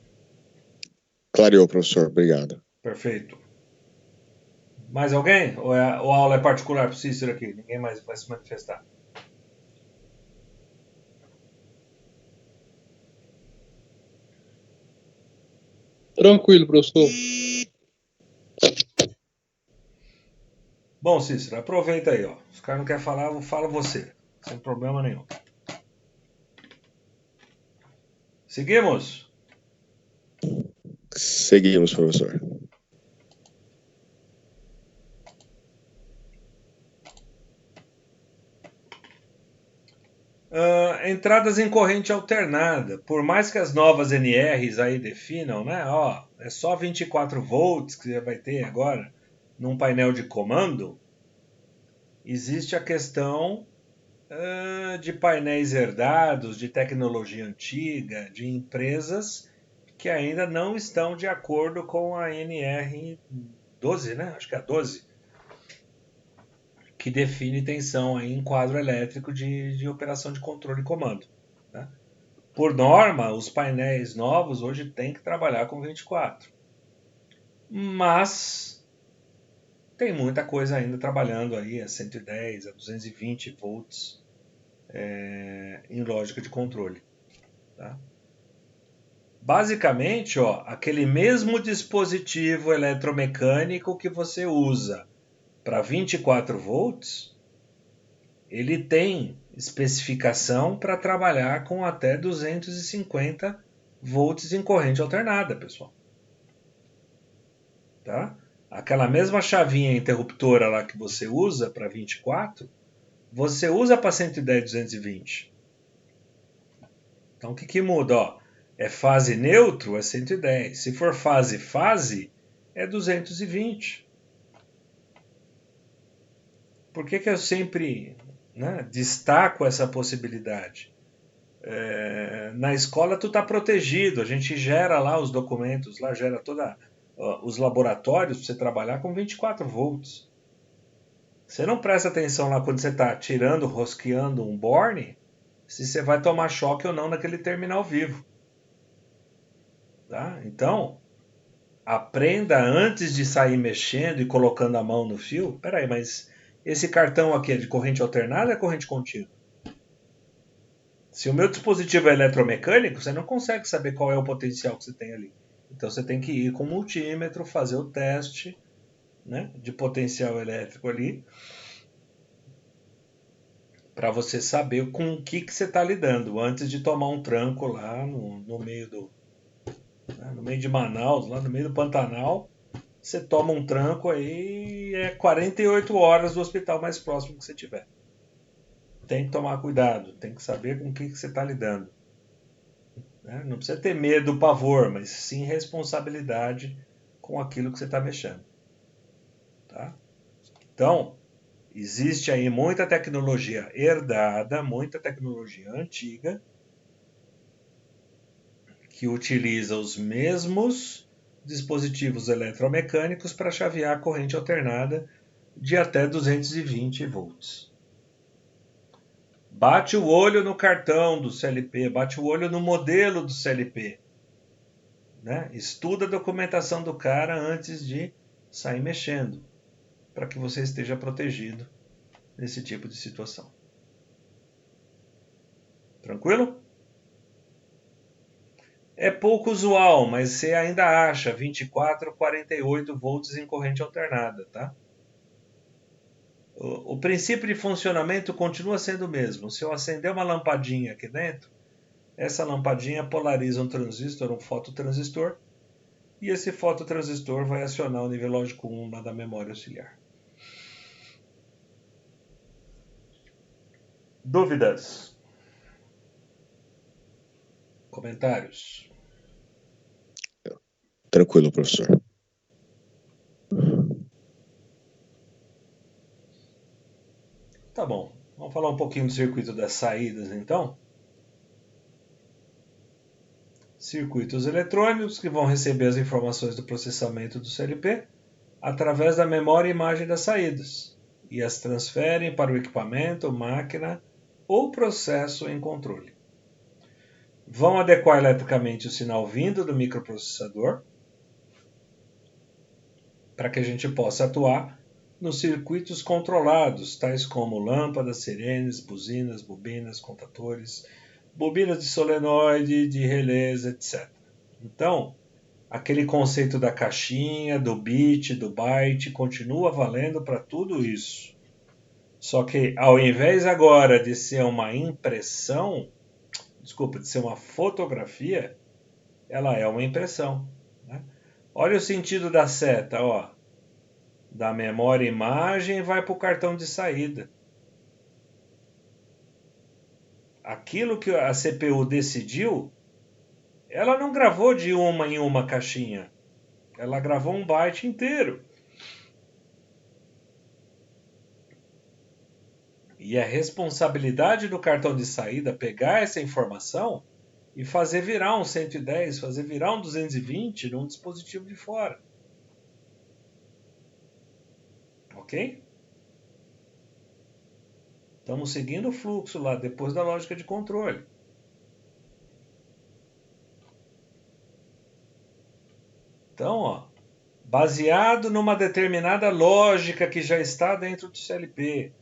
Clareou, professor. Obrigado. Perfeito. Mais alguém? Ou a aula é particular para o Cícero aqui? Ninguém mais vai se manifestar. Tranquilo, professor. Bom, Cícero, aproveita aí, ó. Os caras não querem falar, fala você. Sem problema nenhum. Seguimos? Seguimos, professor. Entradas em corrente alternada. Por mais que as novas NRs aí definam, né? Ó, é só 24 volts que você vai ter agora num painel de comando. Existe a questão de painéis herdados, de tecnologia antiga, de empresas que ainda não estão de acordo com a NR12, né? Acho que é a 12, que define tensão aí em quadro elétrico de operação de controle e comando. Né? Por norma, os painéis novos hoje têm que trabalhar com 24. Mas tem muita coisa ainda trabalhando aí a 110, a 220 volts em lógica de controle. Tá? Basicamente, ó, aquele mesmo dispositivo eletromecânico que você usa para 24 volts, ele tem especificação para trabalhar com até 250 volts em corrente alternada, pessoal. Tá? Aquela mesma chavinha interruptora lá que você usa para 24, você usa para 110, 220. Então o que muda? Ó, é fase neutro, é 110. Se for fase, é 220. Por que eu sempre destaco essa possibilidade? Na escola tu está protegido, a gente gera lá os documentos, lá gera toda os laboratórios para você trabalhar com 24 volts. Você não presta atenção lá quando você está tirando, rosqueando um borne, se você vai tomar choque ou não naquele terminal vivo. Tá? Então, aprenda antes de sair mexendo e colocando a mão no fio. Peraí, mas esse cartão aqui é de corrente alternada ou é corrente contínua? Se o meu dispositivo é eletromecânico, você não consegue saber qual é o potencial que você tem ali. Então você tem que ir com o multímetro, fazer o teste, né, de potencial elétrico ali, para você saber com o que você está lidando, antes de tomar um tranco lá no meio no meio de Manaus, lá no meio do Pantanal. Você toma um tranco aí, é 48 horas do hospital mais próximo que você tiver. Tem que tomar cuidado, tem que saber com o que você está lidando. Né? Não precisa ter medo, pavor, mas sim responsabilidade com aquilo que você está mexendo. Tá? Então, existe aí muita tecnologia herdada, muita tecnologia antiga, que utiliza os mesmos dispositivos eletromecânicos para chavear a corrente alternada de até 220 volts. Bate o olho no cartão do CLP, bate o olho no modelo do CLP. Né? Estuda a documentação do cara antes de sair mexendo, para que você esteja protegido nesse tipo de situação. Tranquilo? É pouco usual, mas você ainda acha 24, 48 volts em corrente alternada, tá? O princípio de funcionamento continua sendo o mesmo. Se eu acender uma lampadinha aqui dentro, essa lampadinha polariza um transistor, um fototransistor, e esse fototransistor vai acionar o nível lógico 1 lá da memória auxiliar. Dúvidas? Comentários? Tranquilo, professor. Tá bom. Vamos falar um pouquinho do circuito das saídas, então. Circuitos eletrônicos que vão receber as informações do processamento do CLP através da memória e imagem das saídas e as transferem para o equipamento, máquina ou processo em controle. Vão adequar eletricamente o sinal vindo do microprocessador para que a gente possa atuar nos circuitos controlados, tais como lâmpadas, sirenes, buzinas, bobinas, contadores, bobinas de solenoide, de relés, etc. Então, aquele conceito da caixinha, do bit, do byte, continua valendo para tudo isso. Só que ao invés agora de ser uma impressão, de ser uma fotografia, ela é uma impressão. Né? Olha o sentido da seta, ó. Da memória imagem vai para o cartão de saída. Aquilo que a CPU decidiu, ela não gravou de uma em uma caixinha. Ela gravou um byte inteiro. E é responsabilidade do cartão de saída pegar essa informação e fazer virar um 110, fazer virar um 220 num dispositivo de fora. Ok? Estamos seguindo o fluxo lá, depois da lógica de controle. Então, ó, baseado numa determinada lógica que já está dentro do CLP,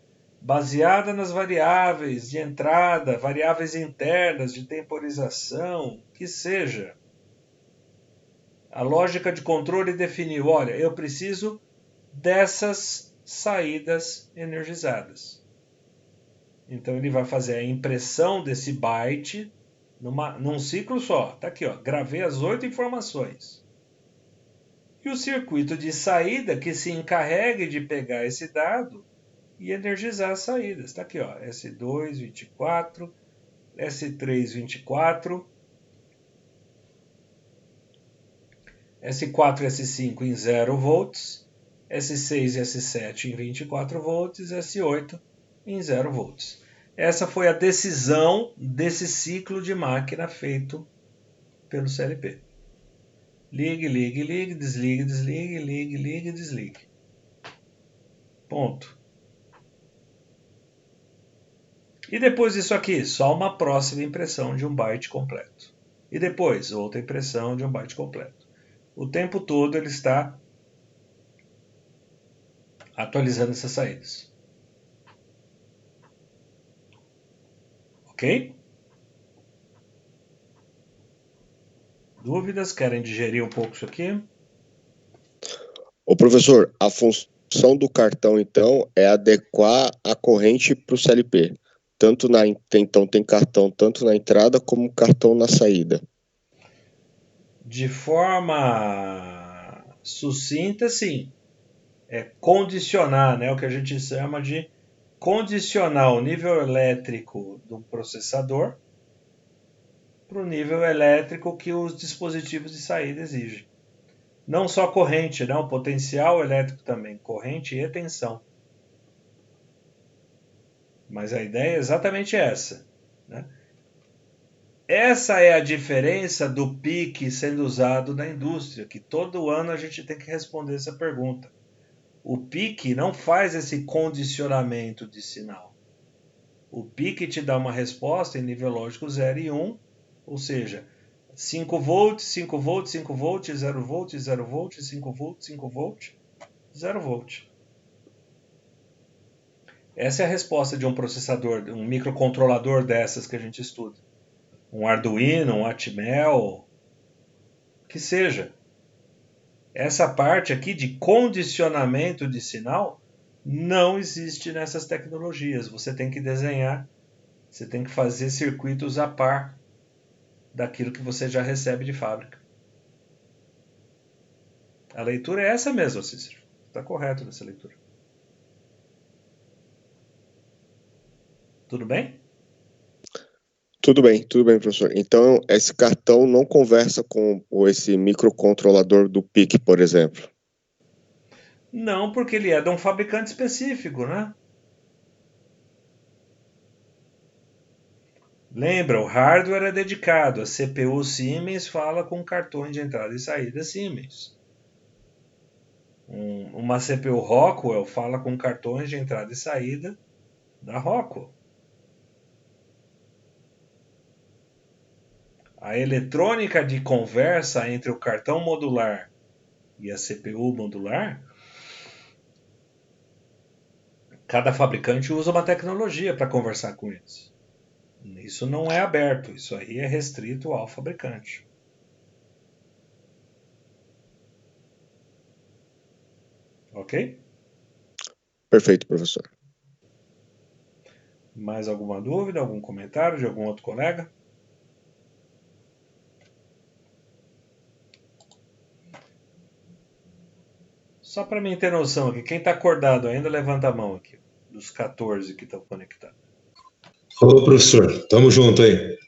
baseada nas variáveis de entrada, variáveis internas de temporização, que seja. A lógica de controle definiu, olha, eu preciso dessas saídas energizadas. Então ele vai fazer a impressão desse byte num ciclo só. Tá aqui, ó, gravei as 8 informações. E o circuito de saída que se encarregue de pegar esse dado e energizar as saídas. Está aqui, ó, S2, 24, S3, 24, S4 e S5 em 0 volts, S6 e S7 em 24 volts, S8 em 0 volts. Essa foi a decisão desse ciclo de máquina feito pelo CLP. Ligue, ligue, ligue, desligue, desligue, ligue, ligue, desligue. Ponto. E depois disso aqui, só uma próxima impressão de um byte completo. E depois, outra impressão de um byte completo. O tempo todo ele está atualizando essas saídas. Ok? Dúvidas? Querem digerir um pouco isso aqui? Ô, professor, a função do cartão, então, é adequar a corrente para o CLP. Então, tem cartão tanto na entrada como cartão na saída. De forma sucinta, sim. É condicionar, né? O que a gente chama de condicionar o nível elétrico do processador para o nível elétrico que os dispositivos de saída exigem. Não só corrente, né? O potencial elétrico também, corrente e tensão. Mas a ideia é exatamente essa, né? Essa é a diferença do PIC sendo usado na indústria, que todo ano a gente tem que responder essa pergunta. O PIC não faz esse condicionamento de sinal. O PIC te dá uma resposta em nível lógico 0 e 1, ou seja, 5 volts, 5 volts, 5 volts, 0 volts, 0 volts, 5 volts, 5 volts, 0 volts. Essa é a resposta de um processador, um microcontrolador dessas que a gente estuda. Um Arduino, um Atmel, que seja. Essa parte aqui de condicionamento de sinal não existe nessas tecnologias. Você tem que desenhar, você tem que fazer circuitos a par daquilo que você já recebe de fábrica. A leitura é essa mesmo, Cícero. Está correto nessa leitura. Tudo bem? Tudo bem, professor. Então, esse cartão não conversa com esse microcontrolador do PIC, por exemplo? Não, porque ele é de um fabricante específico, né? Lembra, o hardware é dedicado. A CPU Siemens fala com cartões de entrada e saída Siemens. Uma CPU Rockwell fala com cartões de entrada e saída da Rockwell. A eletrônica de conversa entre o cartão modular e a CPU modular, cada fabricante usa uma tecnologia para conversar com eles. Isso não é aberto, isso aí é restrito ao fabricante. Ok? Perfeito, professor. Mais alguma dúvida, algum comentário de algum outro colega? Só para mim ter noção aqui, quem está acordado ainda, levanta a mão aqui, dos 14 que estão conectados. Ô, professor, tamo junto aí.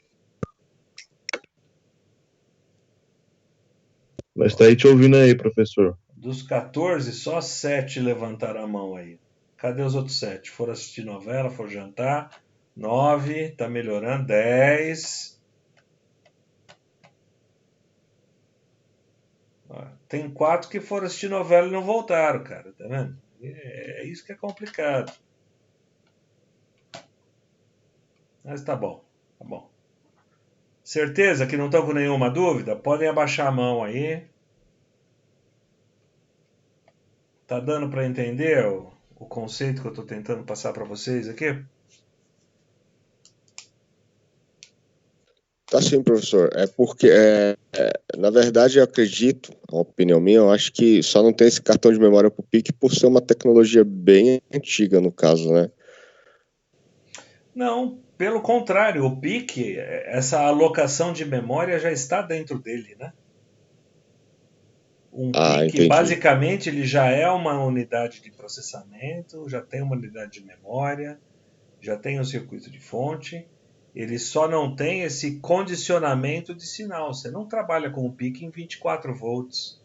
Nós tá aí te ouvindo aí, professor. Dos 14, só 7 levantaram a mão aí. Cadê os outros 7? Foram assistir novela, foram jantar. 9, tá melhorando. 10. Tem 4 que foram assistir novela e não voltaram, cara. Tá vendo? É isso que é complicado. Mas tá bom, tá bom. Certeza que não estão com nenhuma dúvida? Podem abaixar a mão aí. Tá dando para entender o conceito que eu estou tentando passar para vocês aqui? Tá sim, professor. É porque, na verdade, eu acredito, a opinião minha, eu acho que só não tem esse cartão de memória pro PIC por ser uma tecnologia bem antiga, no caso, né? Não, pelo contrário, o PIC, essa alocação de memória já está dentro dele, né? Um PIC, Entendi. basicamente, ele já é uma unidade de processamento, já tem uma unidade de memória, já tem um circuito de fonte, ele só não tem esse condicionamento de sinal. Você não trabalha com um PIC em 24 volts.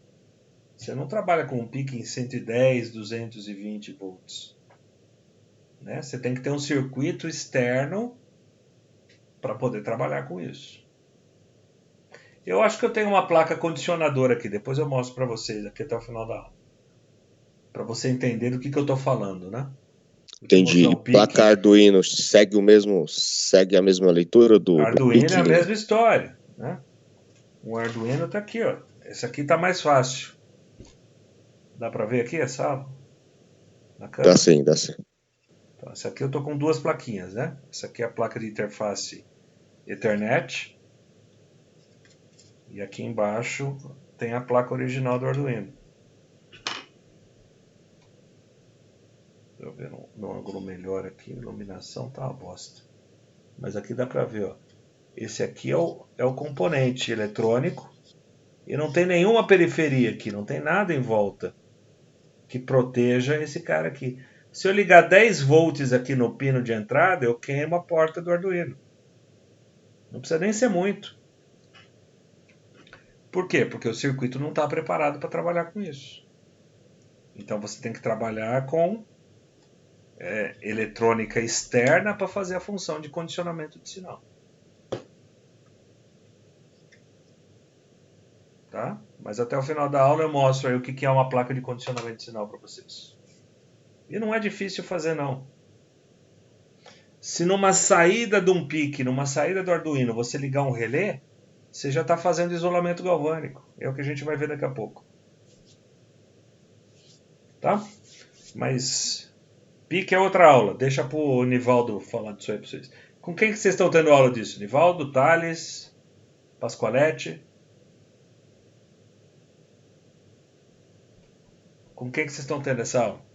Você não trabalha com um PIC em 110, 220 volts. Né? Você tem que ter um circuito externo para poder trabalhar com isso. Eu acho que eu tenho uma placa condicionadora aqui, depois eu mostro para vocês aqui até o final da aula. Para você entender do que eu estou falando, né? Entendi. Placa Arduino segue a mesma leitura do Arduino PIC? é a mesma história, né? O Arduino está aqui, ó. Esse aqui está mais fácil. Dá para ver aqui essa aula? Na câmera? Dá sim, dá sim. Então, essa aqui eu estou com duas plaquinhas, né? Essa aqui é a placa de interface Ethernet. E aqui embaixo tem a placa original do Arduino. Deixa eu ver no ângulo melhor aqui. A iluminação tá uma bosta. Mas aqui dá para ver, ó. Esse aqui é o componente eletrônico. E não tem nenhuma periferia aqui. Não tem nada em volta que proteja esse cara aqui. Se eu ligar 10 volts aqui no pino de entrada, eu queimo a porta do Arduino. Não precisa nem ser muito. Por quê? Porque o circuito não está preparado para trabalhar com isso. Então você tem que trabalhar com eletrônica externa para fazer a função de condicionamento de sinal. Tá? Mas até o final da aula eu mostro aí o que é uma placa de condicionamento de sinal para vocês. E não é difícil fazer, não. Se numa saída de um PIC, numa saída do Arduino, você ligar um relé, você já está fazendo isolamento galvânico. É o que a gente vai ver daqui a pouco. Tá? Mas PIC é outra aula. Deixa para o Nivaldo falar disso aí para vocês. Com quem que vocês estão tendo aula disso? Nivaldo, Thales, Pascoaletti? Com quem que vocês estão tendo essa aula?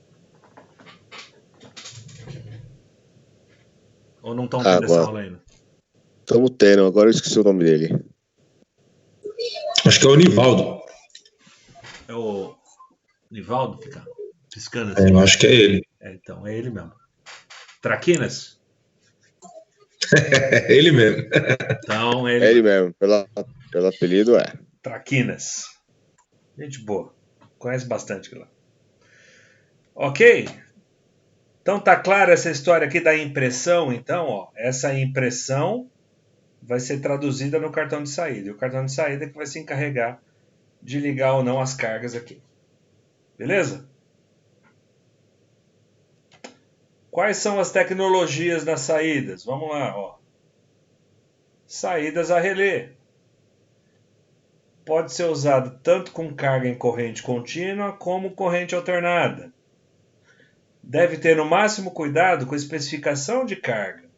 Ou não estão tendo essa aula ainda? Estamos tendo, agora eu esqueci o nome dele. Acho que é o Nivaldo. É o Nivaldo? Fica piscando assim. Eu acho que é ele. Então, é ele mesmo. Traquinas? É ele mesmo. Então, É ele mesmo, pelo apelido é. Traquinas. Gente boa. Conhece bastante lá. Ok? Então tá clara essa história aqui da impressão, então, ó. Essa impressão vai ser traduzida no cartão de saída. E o cartão de saída é que vai se encarregar de ligar ou não as cargas aqui. Beleza? Quais são as tecnologias nas saídas? Vamos lá, ó. Saídas a relé. Pode ser usado tanto com carga em corrente contínua como corrente alternada. Deve ter no máximo cuidado com a especificação de carga.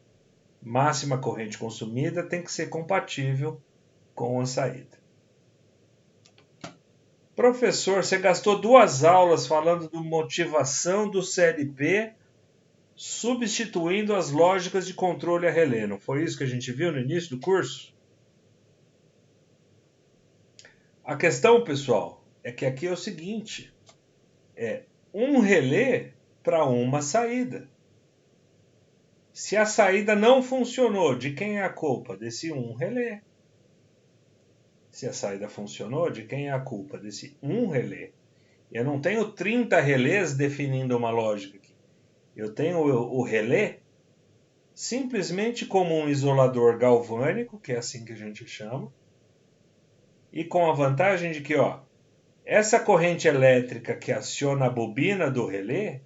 Máxima corrente consumida tem que ser compatível com a saída. Professor, você gastou 2 aulas falando de motivação do CLP, substituindo as lógicas de controle a relé. Não foi isso que a gente viu no início do curso? A questão, pessoal, é que aqui é o seguinte. É um relé para uma saída. Se a saída não funcionou, de quem é a culpa? Desse um relé. Se a saída funcionou, de quem é a culpa? Desse um relé. Eu não tenho 30 relés definindo uma lógica aqui. Eu tenho o relé simplesmente como um isolador galvânico, que é assim que a gente chama, e com a vantagem de que, ó, essa corrente elétrica que aciona a bobina do relé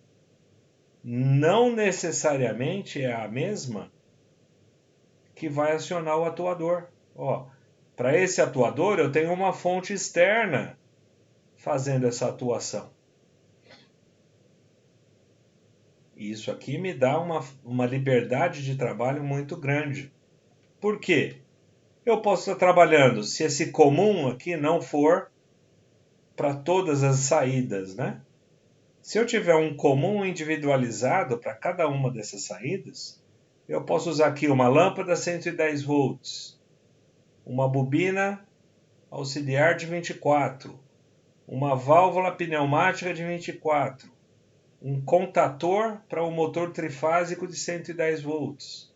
não necessariamente é a mesma que vai acionar o atuador. Para esse atuador eu tenho uma fonte externa fazendo essa atuação. E isso aqui me dá uma liberdade de trabalho muito grande. Por quê? Eu posso estar trabalhando, se esse comum aqui não for para todas as saídas, né? Se eu tiver um comum individualizado para cada uma dessas saídas, eu posso usar aqui uma lâmpada 110 volts, uma bobina auxiliar de 24, uma válvula pneumática de 24, um contator para um motor trifásico de 110 volts,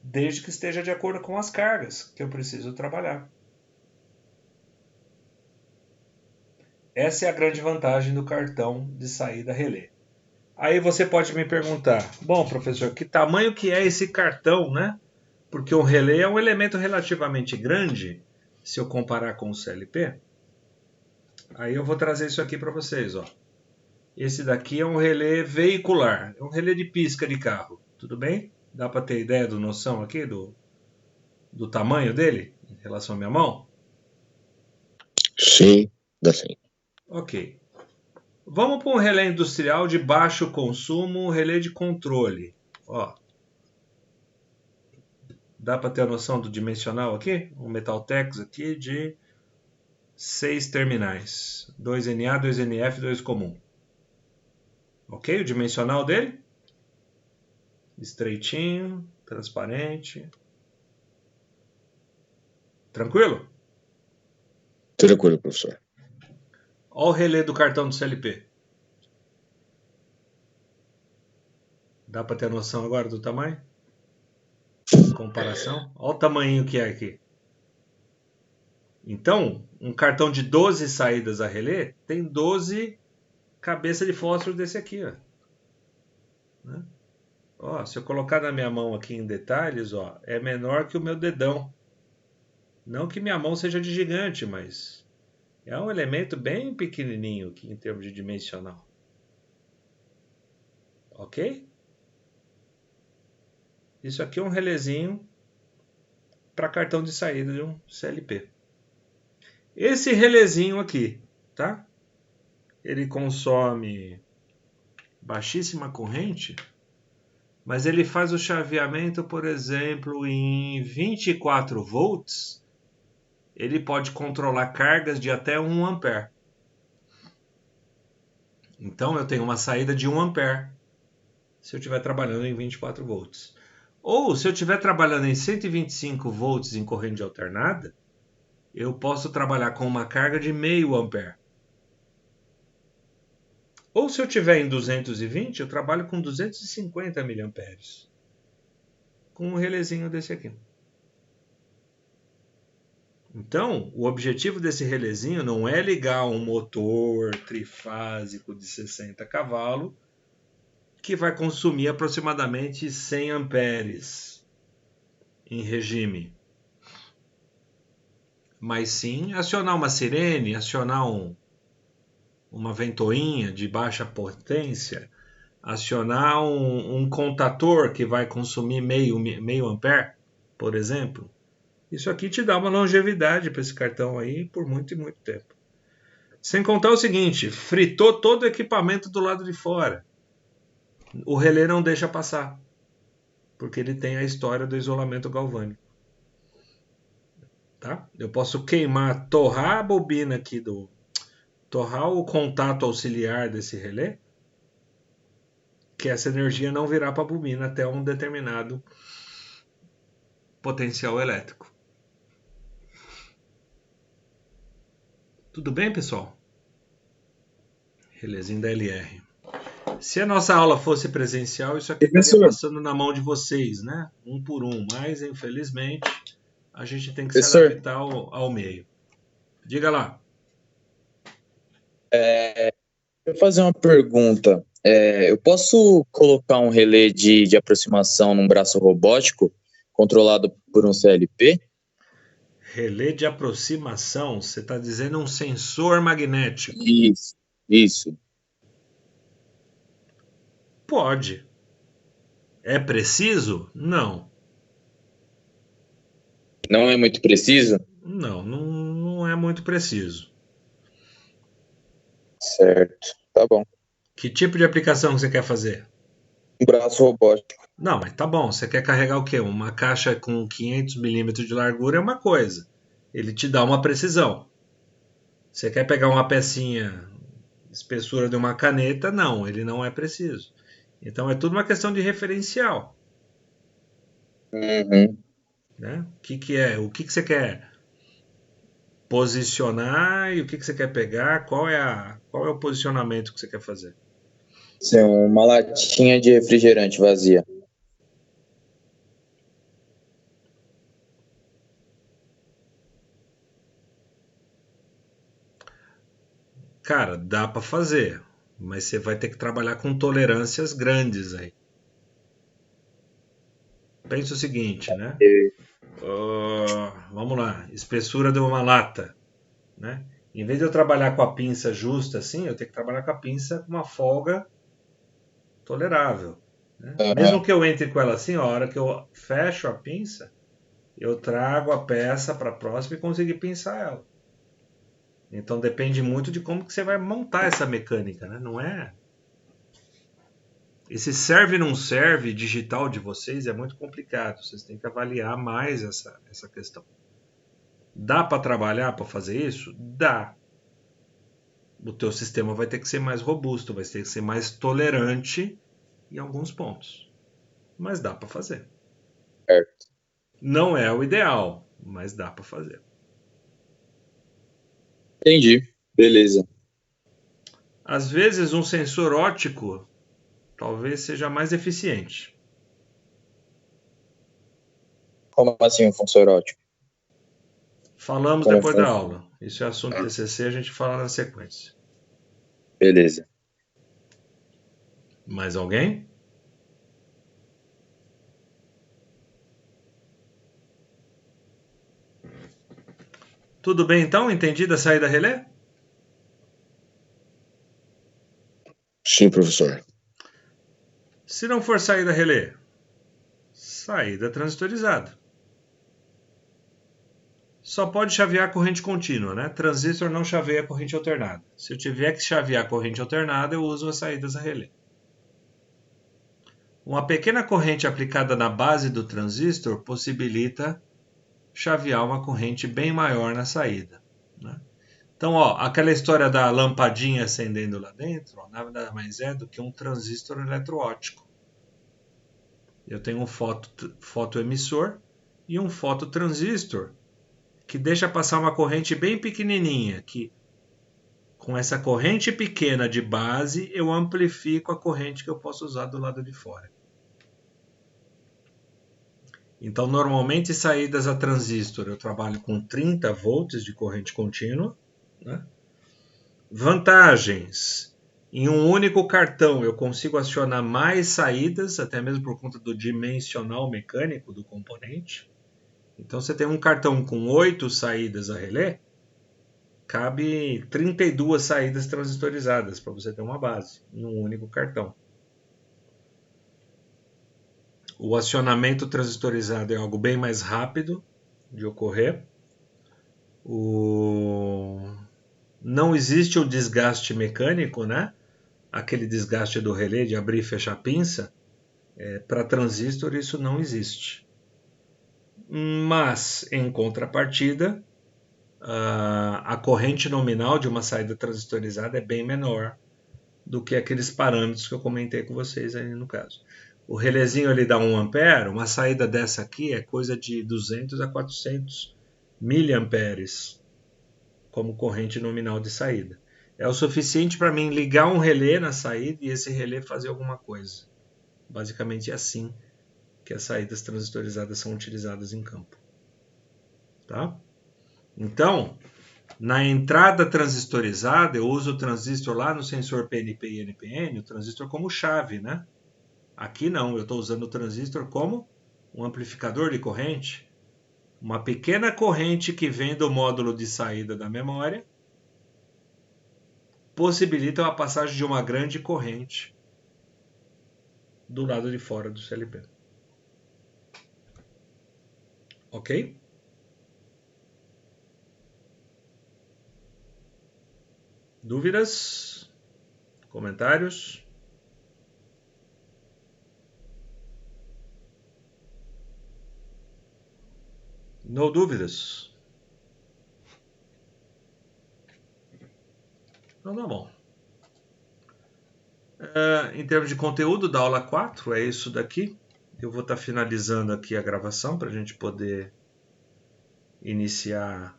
desde que esteja de acordo com as cargas que eu preciso trabalhar. Essa é a grande vantagem do cartão de saída relé. Aí você pode me perguntar, bom, professor, que tamanho que é esse cartão, né? Porque o relé é um elemento relativamente grande, se eu comparar com o CLP. Aí eu vou trazer isso aqui para vocês, ó. Esse daqui é um relé veicular, é um relé de pisca de carro, tudo bem? Dá para ter ideia do noção aqui do tamanho dele? Em relação à minha mão? Sim, dá sim. Ok. Vamos para um relé industrial de baixo consumo, um relé de controle. Ó, dá para ter a noção do dimensional aqui? Um Metaltex aqui de 6 terminais. 2 NA, 2 NF, 2 comum. Ok? O dimensional dele? Estreitinho, transparente. Tranquilo? Tranquilo, professor. Olha o relé do cartão do CLP. Dá para ter noção agora do tamanho? Comparação? Olha o tamanho que é aqui. Então, um cartão de 12 saídas a relé tem 12 cabeças de fósforo desse aqui. Ó. Né? Ó, se eu colocar na minha mão aqui em detalhes, ó, é menor que o meu dedão. Não que minha mão seja de gigante, mas é um elemento bem pequenininho aqui em termos de dimensional. Ok? Isso aqui é um relézinho para cartão de saída de um CLP. Esse relézinho aqui, tá? Ele consome baixíssima corrente, mas ele faz o chaveamento, por exemplo, em 24 volts. Ele pode controlar cargas de até 1 ampere. Então eu tenho uma saída de 1 ampere se eu estiver trabalhando em 24 volts. Ou se eu estiver trabalhando em 125 volts em corrente alternada, eu posso trabalhar com uma carga de meio ampere. Ou se eu estiver em 220, eu trabalho com 250 miliamperes. Com um relézinho desse aqui. Então, o objetivo desse relézinho não é ligar um motor trifásico de 60 cavalos que vai consumir aproximadamente 100 amperes em regime. Mas sim acionar uma sirene, acionar uma ventoinha de baixa potência, acionar um contator que vai consumir meio ampere, por exemplo. Isso aqui te dá uma longevidade para esse cartão aí por muito e muito tempo. Sem contar o seguinte, fritou todo o equipamento do lado de fora. O relé não deixa passar, porque ele tem a história do isolamento galvânico. Tá? Eu posso queimar, torrar a bobina aqui torrar o contato auxiliar desse relé, que essa energia não virá para a bobina até um determinado potencial elétrico. Tudo bem, pessoal? Relézinho da LR. Se a nossa aula fosse presencial, isso aqui estaria passando na mão de vocês, né? Um por um. Mas, infelizmente, a gente tem que se adaptar ao meio. Diga lá. Eu vou fazer uma pergunta. Eu posso colocar um relé de aproximação num braço robótico controlado por um CLP? Relé de aproximação, você está dizendo um sensor magnético? Isso. Pode. É preciso? Não. Não é muito preciso? Não é muito preciso. Certo, tá bom. Que tipo de aplicação você quer fazer? Um braço robótico. Não, mas tá bom. Você quer carregar o quê? Uma caixa com 500 milímetros de largura é uma coisa. Ele te dá uma precisão. Você quer pegar uma pecinha espessura de uma caneta? Não, ele não é preciso. Então é tudo uma questão de referencial. Uhum. Né? O que é? O que você quer posicionar e o que você quer pegar? Qual é o posicionamento que você quer fazer? Sim, uma latinha de refrigerante vazia. Cara, dá para fazer, mas você vai ter que trabalhar com tolerâncias grandes aí. Pensa o seguinte, né? Vamos lá, espessura de uma lata, né? Em vez de eu trabalhar com a pinça justa assim, eu tenho que trabalhar com a pinça com uma folga tolerável. Né? Mesmo que eu entre com ela assim, ó, a hora que eu fecho a pinça, eu trago a peça para a próxima e consegui pinçar ela. Então depende muito de como que você vai montar essa mecânica, né? Não é... Esse serve não serve digital de vocês é muito complicado. Vocês têm que avaliar mais essa questão. Dá para trabalhar para fazer isso? Dá. O teu sistema vai ter que ser mais robusto, vai ter que ser mais tolerante em alguns pontos. Mas dá para fazer. Certo. Não é o ideal, mas dá para fazer. Entendi. Beleza. Às vezes um sensor óptico talvez seja mais eficiente. Como assim um sensor óptico? Falamos Como depois da funciona? aula. Isso é assunto TCC, a gente fala na sequência. Beleza. Mais alguém? Tudo bem então? Entendida a saída relé? Sim, professor. Se não for saída relé, saída transistorizada. Só pode chavear a corrente contínua, né? Transistor não chaveia a corrente alternada. Se eu tiver que chavear a corrente alternada, eu uso as saídas a relé. Uma pequena corrente aplicada na base do transistor possibilita chavear uma corrente bem maior na saída, né? Então, ó, aquela história da lampadinha acendendo lá dentro, ó, nada mais é do que um transistor eletroóptico. Eu tenho um fotoemissor e um fototransistor que deixa passar uma corrente bem pequenininha, que com essa corrente pequena de base eu amplifico a corrente que eu posso usar do lado de fora. Então, normalmente saídas a transistor eu trabalho com 30 volts de corrente contínua, né? Vantagens: em um único cartão eu consigo acionar mais saídas, até mesmo por conta do dimensional mecânico do componente. Então, você tem um cartão com 8 saídas a relé, cabe 32 saídas transistorizadas para você ter uma base em um único cartão. O acionamento transistorizado é algo bem mais rápido de ocorrer. Não existe o desgaste mecânico, né? Aquele desgaste do relé de abrir e fechar a pinça. Para transistor isso não existe. Mas, em contrapartida, a corrente nominal de uma saída transistorizada é bem menor do que aqueles parâmetros que eu comentei com vocês aí no caso. O relézinho ele dá 1 ampere, uma saída dessa aqui é coisa de 200 a 400 miliamperes como corrente nominal de saída. É o suficiente para mim ligar um relé na saída e esse relé fazer alguma coisa. Basicamente é assim que as saídas transistorizadas são utilizadas em campo. Tá? Então, na entrada transistorizada, eu uso o transistor lá no sensor PNP e NPN, o transistor como chave, né? Aqui não, eu estou usando o transistor como um amplificador de corrente. Uma pequena corrente que vem do módulo de saída da memória possibilita a passagem de uma grande corrente do lado de fora do CLP. Ok? Dúvidas? Comentários? No dúvidas? Então tá bom. Em termos de conteúdo da aula 4, é isso daqui. Eu vou estar finalizando aqui a gravação para a gente poder iniciar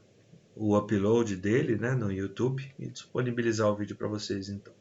o upload dele, né, no YouTube e disponibilizar o vídeo para vocês então.